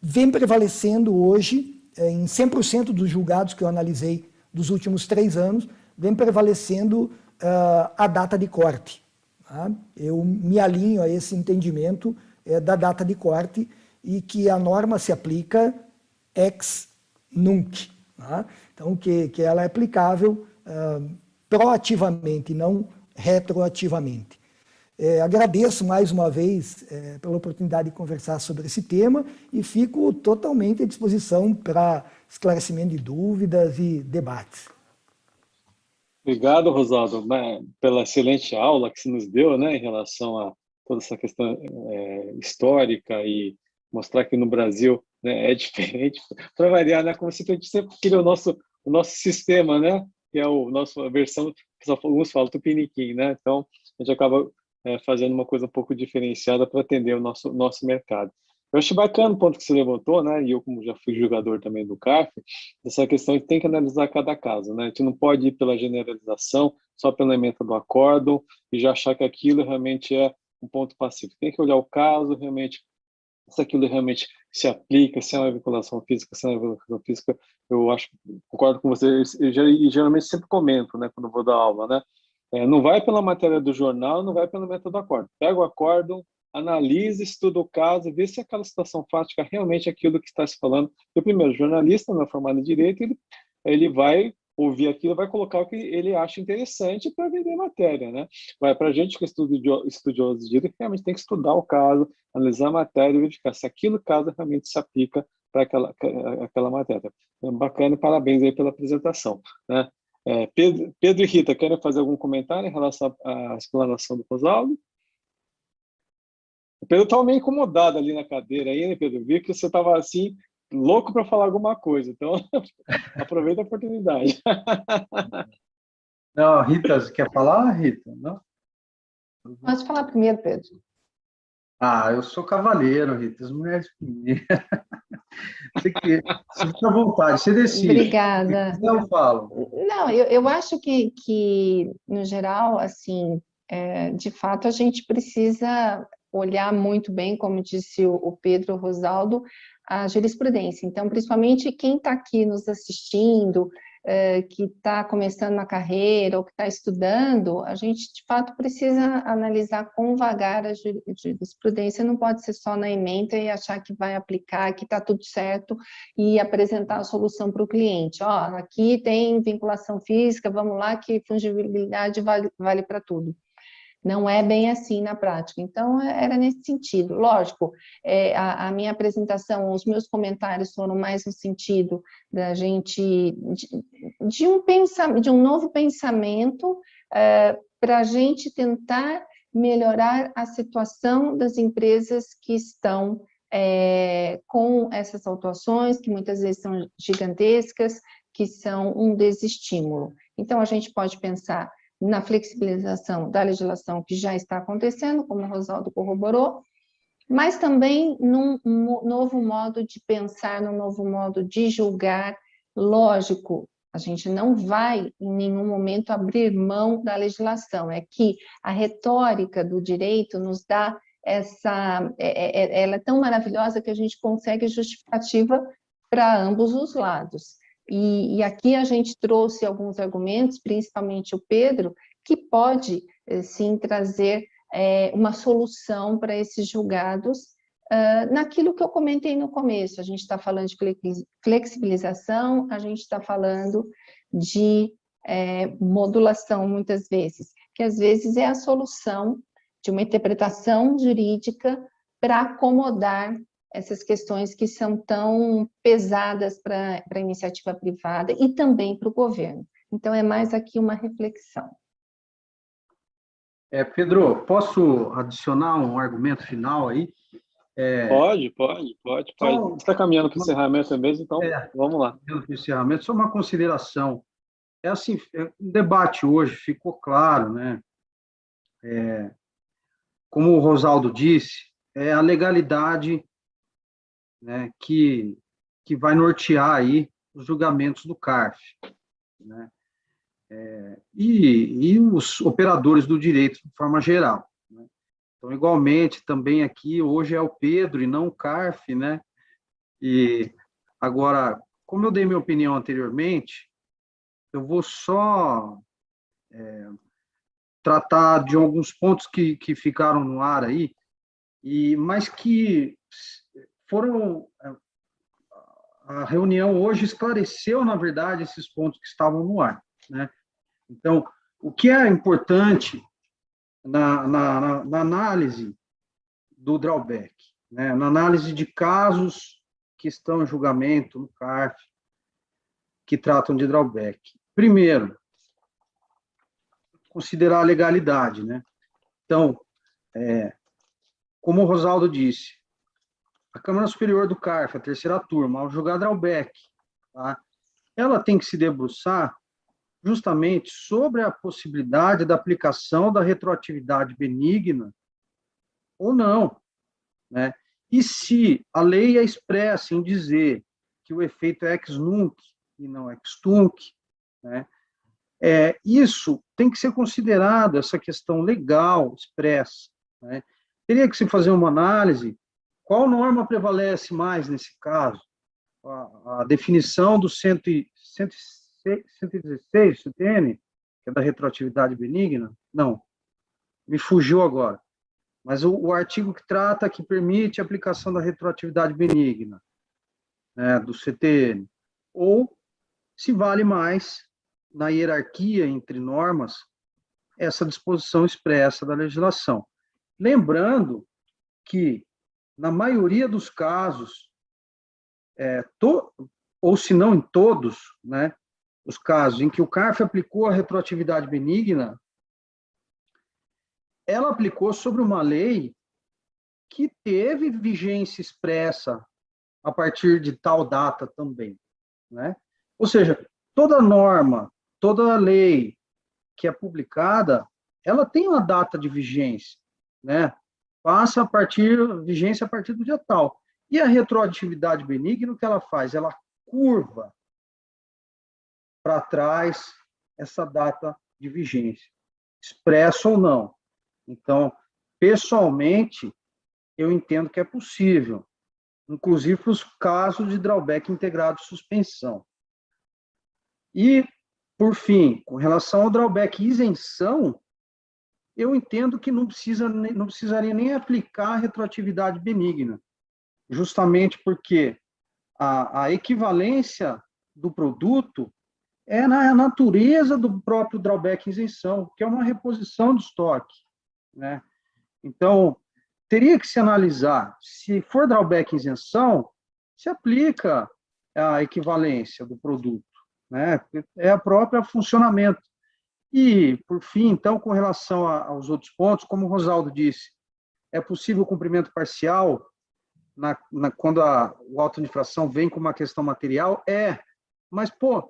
vem prevalecendo hoje, em 100% dos julgados que eu analisei dos últimos 3 anos, vem prevalecendo a data de corte. Tá? Eu me alinho a esse entendimento da data de corte e que a norma se aplica ex nunc. Tá? Então, que ela é aplicável proativamente, não retroativamente. Agradeço mais uma vez pela oportunidade de conversar sobre esse tema e fico totalmente à disposição para esclarecimento de dúvidas e debates. Obrigado, Rosaldo, pela excelente aula que você nos deu, né, em relação a toda essa questão histórica e mostrar que no Brasil, né, é diferente. Para variar, né, como se a gente sempre queria o nosso sistema, né, que é a nossa versão, que alguns falam tupiniquim, né, então a gente acaba fazendo uma coisa um pouco diferenciada para atender o nosso mercado. Eu acho bacana o ponto que você levantou, né? E eu, como já fui jogador também do CARF, essa questão de tem que analisar cada caso, né? A gente não pode ir pela generalização, só pelo elemento do acórdão e já achar que aquilo realmente é um ponto pacífico. Tem que olhar o caso, realmente, se aquilo realmente se aplica, se é uma vinculação física, se é uma vinculação física, eu acho, concordo com você, e geralmente sempre comento, né? Quando vou dar aula, né? Não vai pela matéria do jornal, não vai pelo método do acórdão. Pega o acórdão, analise, estuda o caso, vê se aquela situação fática realmente é aquilo que está se falando. E o primeiro, jornalista, não é formado em direito, ele vai ouvir aquilo, vai colocar o que ele acha interessante para vender matéria, né? Vai para a gente que é estudioso de direito, realmente tem que estudar o caso, analisar a matéria e verificar se aquele caso realmente se aplica para aquela matéria. Bacana e parabéns aí pela apresentação, né? Pedro e Rita, querem fazer algum comentário em relação à explanação do Rosaldo? O Pedro estava meio incomodado ali na cadeira aí, né, Pedro? Vi que você estava assim, louco para falar alguma coisa, então aproveita a oportunidade. Não, Rita, você quer falar, Rita? Não? Pode falar primeiro, Pedro. Eu sou cavaleiro, Rita, as mulheres primeiro. Você fica à vontade, você decide. Obrigada. Eu falo. Não, eu acho que, no geral, assim, de fato, a gente precisa olhar muito bem, como disse o Pedro Rosaldo, a jurisprudência. Então, principalmente quem está aqui nos assistindo, que está começando uma carreira ou que está estudando, a gente, de fato, precisa analisar com vagar a jurisprudência, não pode ser só na ementa e achar que vai aplicar, que está tudo certo e apresentar a solução para o cliente. Aqui tem vinculação física, vamos lá, que fungibilidade vale para tudo. Não é bem assim na prática. Então, era nesse sentido. Lógico, a minha apresentação, os meus comentários foram mais no sentido da gente, de um novo pensamento para a gente tentar melhorar a situação das empresas que estão com essas autuações, que muitas vezes são gigantescas, que são um desestímulo. Então, a gente pode pensar na flexibilização da legislação que já está acontecendo, como o Rosaldo corroborou, mas também num novo modo de pensar, num novo modo de julgar. Lógico, a gente não vai em nenhum momento abrir mão da legislação, é que a retórica do direito nos dá ela é tão maravilhosa que a gente consegue justificativa para ambos os lados. E aqui a gente trouxe alguns argumentos, principalmente o Pedro, que pode, sim, trazer uma solução para esses julgados naquilo que eu comentei no começo. A gente está falando de flexibilização, a gente está falando de modulação, muitas vezes, que às vezes é a solução de uma interpretação jurídica para acomodar essas questões que são tão pesadas para a iniciativa privada e também para o governo. Então, é mais aqui uma reflexão. Pedro, posso adicionar um argumento final aí? Pode. Só, Está caminhando para o encerramento mesmo, então vamos lá. No encerramento, só uma consideração. Assim, o debate hoje ficou claro, né? Como o Rosaldo disse, é a legalidade, né, que vai nortear aí os julgamentos do CARF, né? E os operadores do direito de forma geral, né? Então, igualmente, também aqui, hoje é o Pedro e não o CARF, né? E agora, como eu dei minha opinião anteriormente, eu vou só tratar de alguns pontos que ficaram no ar aí, mas que foram... A reunião hoje esclareceu, na verdade, esses pontos que estavam no ar, né? Então, o que é importante na análise do drawback, né? Na análise de casos que estão em julgamento no CARF, que tratam de drawback. Primeiro, considerar a legalidade, né? Então, como o Rosaldo disse, a Câmara Superior do CARF, a terceira turma, ao julgar drawback, tá? Ela tem que se debruçar justamente sobre a possibilidade da aplicação da retroatividade benigna ou não, né? E se a lei é expressa em dizer que o efeito é ex nunc e não ex tunc, né? Isso tem que ser considerado, essa questão legal expressa, né? Teria que se fazer uma análise, qual norma prevalece mais nesse caso? A definição do 116 CTN, que é da retroatividade benigna? Não, me fugiu agora. Mas o artigo que trata, que permite a aplicação da retroatividade benigna, né, do CTN, ou se vale mais, na hierarquia entre normas, essa disposição expressa da legislação. Lembrando que, na maioria dos casos, ou se não em todos, né, os casos em que o CARF aplicou a retroatividade benigna, ela aplicou sobre uma lei que teve vigência expressa a partir de tal data também, né? Ou seja, toda norma, toda lei que é publicada, ela tem uma data de vigência, né? Passa vigência a partir do dia tal. E a retroatividade benigna, o que ela faz? Ela curva para trás essa data de vigência, expressa ou não. Então, pessoalmente, eu entendo que é possível, inclusive para os casos de drawback integrado de suspensão. E, por fim, com relação ao drawback isenção, eu entendo que não precisaria nem aplicar a retroatividade benigna, justamente porque a equivalência do produto é na natureza do próprio drawback isenção, que é uma reposição de estoque, né? Então, teria que se analisar, se for drawback isenção, se aplica a equivalência do produto, né? É a própria funcionamento. E, por fim, então, com relação aos outros pontos, como o Rosaldo disse, é possível o cumprimento parcial quando o auto de infração vem com uma questão material? Mas, por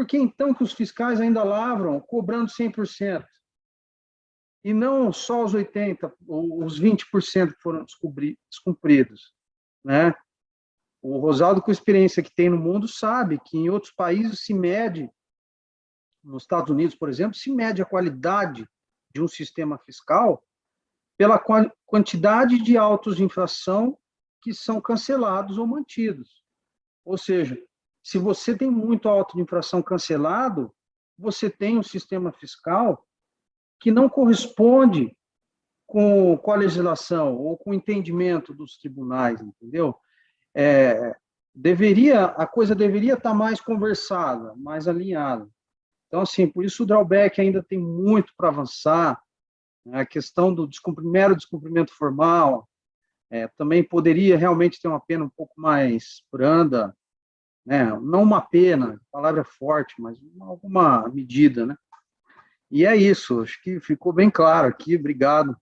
que então que os fiscais ainda lavram cobrando 100%? E não só os 80%, ou os 20% que foram descumpridos, né? O Rosaldo, com a experiência que tem no mundo, sabe que em outros países se mede, nos Estados Unidos, por exemplo, se mede a qualidade de um sistema fiscal pela quantidade de autos de infração que são cancelados ou mantidos. Ou seja, se você tem muito auto de infração cancelado, você tem um sistema fiscal que não corresponde com a legislação ou com o entendimento dos tribunais, entendeu? A coisa deveria estar mais conversada, mais alinhada. Então, assim, por isso o drawback ainda tem muito para avançar, né? A questão do mero descumprimento formal, também poderia realmente ter uma pena um pouco mais branda, né? Não uma pena, a palavra é forte, mas alguma medida, né? E é isso, acho que ficou bem claro aqui, obrigado.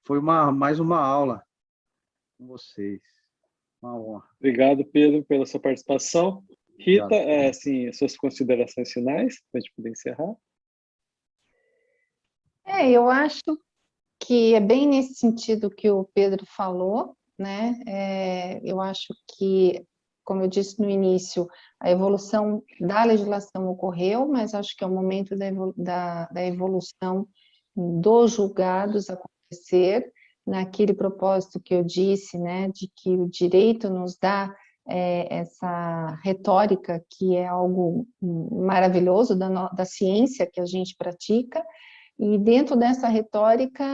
Foi mais uma aula com vocês. Uma honra. Obrigado, Pedro, pela sua participação. Rita, Obrigado. assim, as suas considerações finais, para a gente poder encerrar. Eu acho que é bem nesse sentido que o Pedro falou, né? Eu acho que, como eu disse no início, a evolução da legislação ocorreu, mas acho que é o momento da evolução dos julgados acontecer, naquele propósito que eu disse, né, de que o direito nos dá essa retórica que é algo maravilhoso da ciência que a gente pratica, e dentro dessa retórica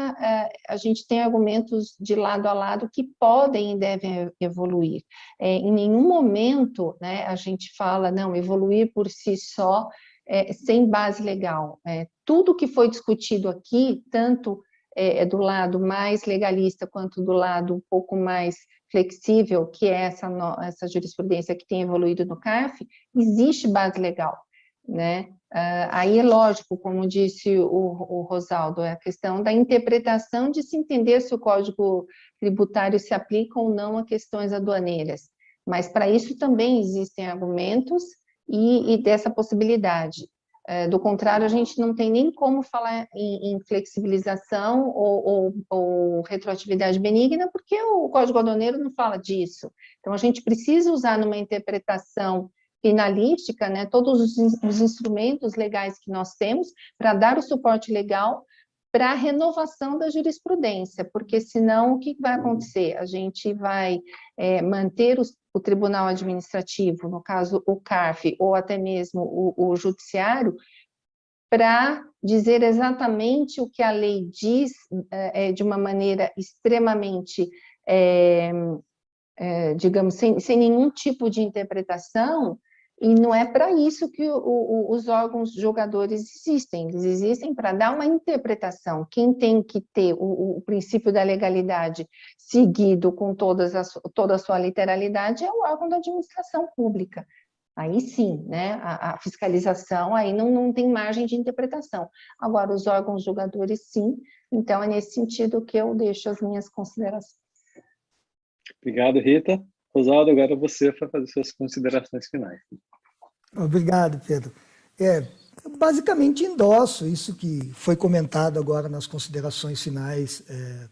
a gente tem argumentos de lado a lado que podem e devem evoluir. Em nenhum momento, né, a gente fala, não, evoluir por si só, sem base legal. Tudo que foi discutido aqui, tanto do lado mais legalista quanto do lado um pouco mais flexível, que é essa jurisprudência que tem evoluído no CARF, existe base legal, né? Aí é lógico, como disse o Rosaldo, é a questão da interpretação de se entender se o Código Tributário se aplica ou não a questões aduaneiras, mas para isso também existem argumentos e dessa possibilidade. Do contrário, a gente não tem nem como falar em flexibilização ou retroatividade benigna, porque o Código Aduaneiro não fala disso. Então, a gente precisa usar numa interpretação finalística, né, todos os instrumentos legais que nós temos para dar o suporte legal para a renovação da jurisprudência, porque senão o que vai acontecer? A gente vai manter o Tribunal Administrativo, no caso o CARF, ou até mesmo o Judiciário, para dizer exatamente o que a lei diz de uma maneira extremamente, digamos, sem nenhum tipo de interpretação, e não é para isso que os órgãos julgadores existem, eles existem para dar uma interpretação. Quem tem que ter o princípio da legalidade seguido com toda a sua literalidade é o órgão da administração pública. Aí sim, né, a fiscalização aí não tem margem de interpretação. Agora, os órgãos julgadores sim, então é nesse sentido que eu deixo as minhas considerações. Obrigado, Rita. Rosaldo, agora você vai fazer suas considerações finais. Obrigado, Pedro. Basicamente endosso isso que foi comentado agora nas considerações finais,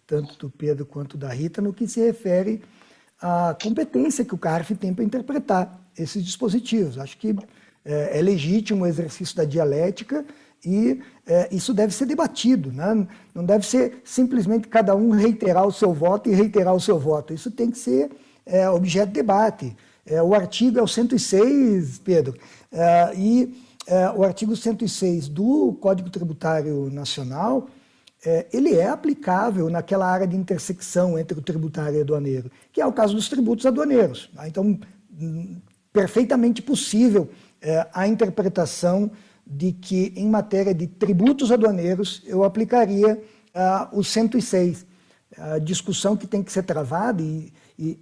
tanto do Pedro quanto da Rita, no que se refere à competência que o CARF tem para interpretar esses dispositivos. Acho que é legítimo o exercício da dialética e isso deve ser debatido, né? Não deve ser simplesmente cada um reiterar o seu voto e reiterar o seu voto. Isso tem que ser objeto de debate. O artigo é o 106, Pedro, o artigo 106 do Código Tributário Nacional, ele é aplicável naquela área de intersecção entre o tributário e o aduaneiro, que é o caso dos tributos aduaneiros. Então, perfeitamente possível a interpretação de que, em matéria de tributos aduaneiros, eu aplicaria o 106. A discussão que tem que ser travada, e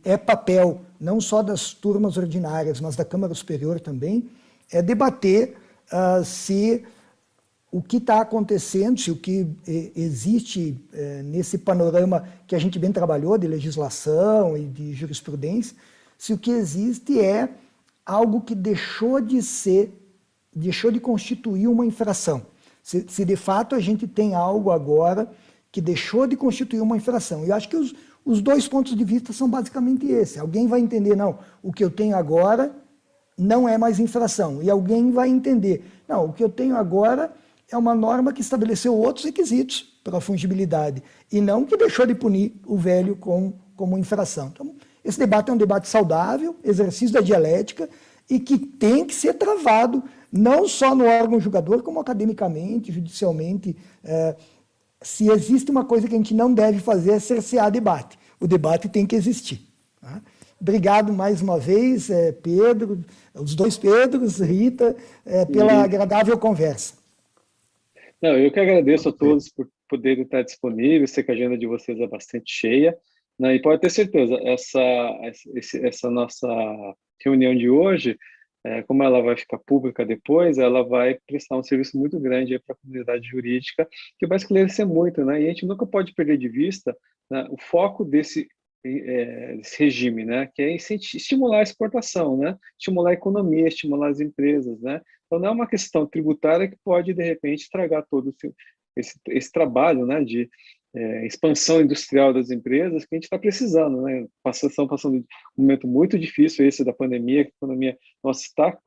é papel não só das turmas ordinárias, mas da Câmara Superior também, é debater se o que está acontecendo, se o que existe nesse panorama que a gente bem trabalhou de legislação e de jurisprudência, se o que existe é algo que deixou de constituir uma infração. Se de fato a gente tem algo agora que deixou de constituir uma infração. E eu acho que os dois pontos de vista são basicamente esse. Alguém vai entender, não, o que eu tenho agora não é mais infração. E alguém vai entender, não, o que eu tenho agora é uma norma que estabeleceu outros requisitos para a fungibilidade e não que deixou de punir o velho como infração. Então, esse debate é um debate saudável, exercício da dialética, e que tem que ser travado, não só no órgão julgador, como academicamente, judicialmente. se existe uma coisa que a gente não deve fazer é cercear debate. O debate tem que existir. Tá? Obrigado mais uma vez, Pedro, os dois Pedros, Rita, pela agradável conversa. Não, eu que agradeço a todos por poderem estar disponíveis, sei que a agenda de vocês é bastante cheia, né? E pode ter certeza, essa nossa reunião de hoje, como ela vai ficar pública depois, ela vai prestar um serviço muito grande para a comunidade jurídica, que vai esclarecer muito, né? E a gente nunca pode perder de vista, né, o foco desse regime, né, que é estimular a exportação, né, estimular a economia, estimular as empresas, né. Então não é uma questão tributária que pode de repente estragar todo esse trabalho, né, de expansão industrial das empresas que a gente está precisando, né. Estão passando um momento muito difícil esse da pandemia, que a economia nossa está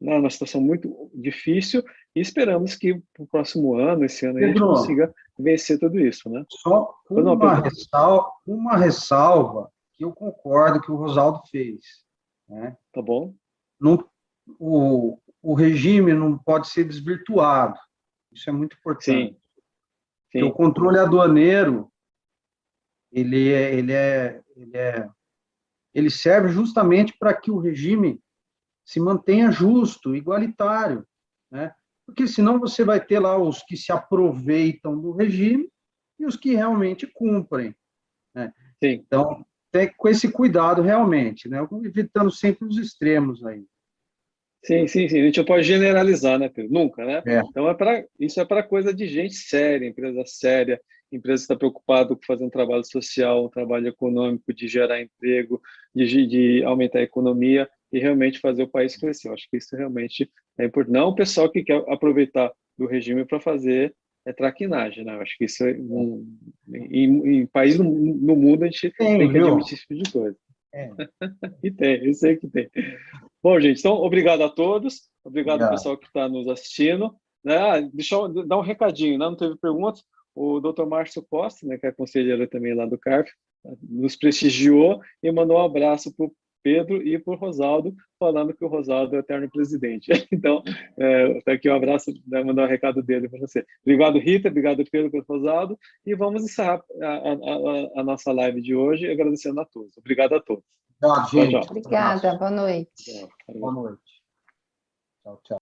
numa situação muito difícil e esperamos que no próximo ano, esse ano, a gente consiga vencer tudo isso, né? Só uma ressalva que eu concordo que o Rosaldo fez, né? Tá bom? O regime não pode ser desvirtuado, isso é muito importante. Sim. O controle aduaneiro, ele serve justamente para que o regime se mantenha justo, igualitário, né? Porque senão você vai ter lá os que se aproveitam do regime e os que realmente cumprem, né? Sim. Então, tem com esse cuidado realmente, né? Evitando sempre os extremos aí. Sim. A gente não pode generalizar, né, Pedro? Nunca, né? É. Então, isso é para coisa de gente séria, empresa séria, empresa que está preocupada com fazer um trabalho social, um trabalho econômico, de gerar emprego, de aumentar a economia e realmente fazer o país crescer. Eu acho que isso realmente é importante. Não o pessoal que quer aproveitar do regime para fazer traquinagem, né? Eu acho que isso em país no mundo a gente tem que admitir esse tipo de coisa. E tem, eu sei que tem. Bom, gente, então, obrigado a todos, obrigado ao pessoal que está nos assistindo. Deixa eu dar um recadinho, né? Não teve perguntas. O Dr. Márcio Costa, né, que é conselheiro também lá do CARF, nos prestigiou e mandou um abraço para o Pedro e para o Rosaldo, falando que o Rosaldo é o eterno presidente. Então, tá aqui um abraço, né, mandar um recado dele para você. Obrigado, Rita, obrigado, Pedro, pelo Rosaldo, e vamos encerrar a nossa live de hoje agradecendo a todos. Obrigado a todos. Tchau, gente. Obrigada, boa noite. Boa noite. Tchau.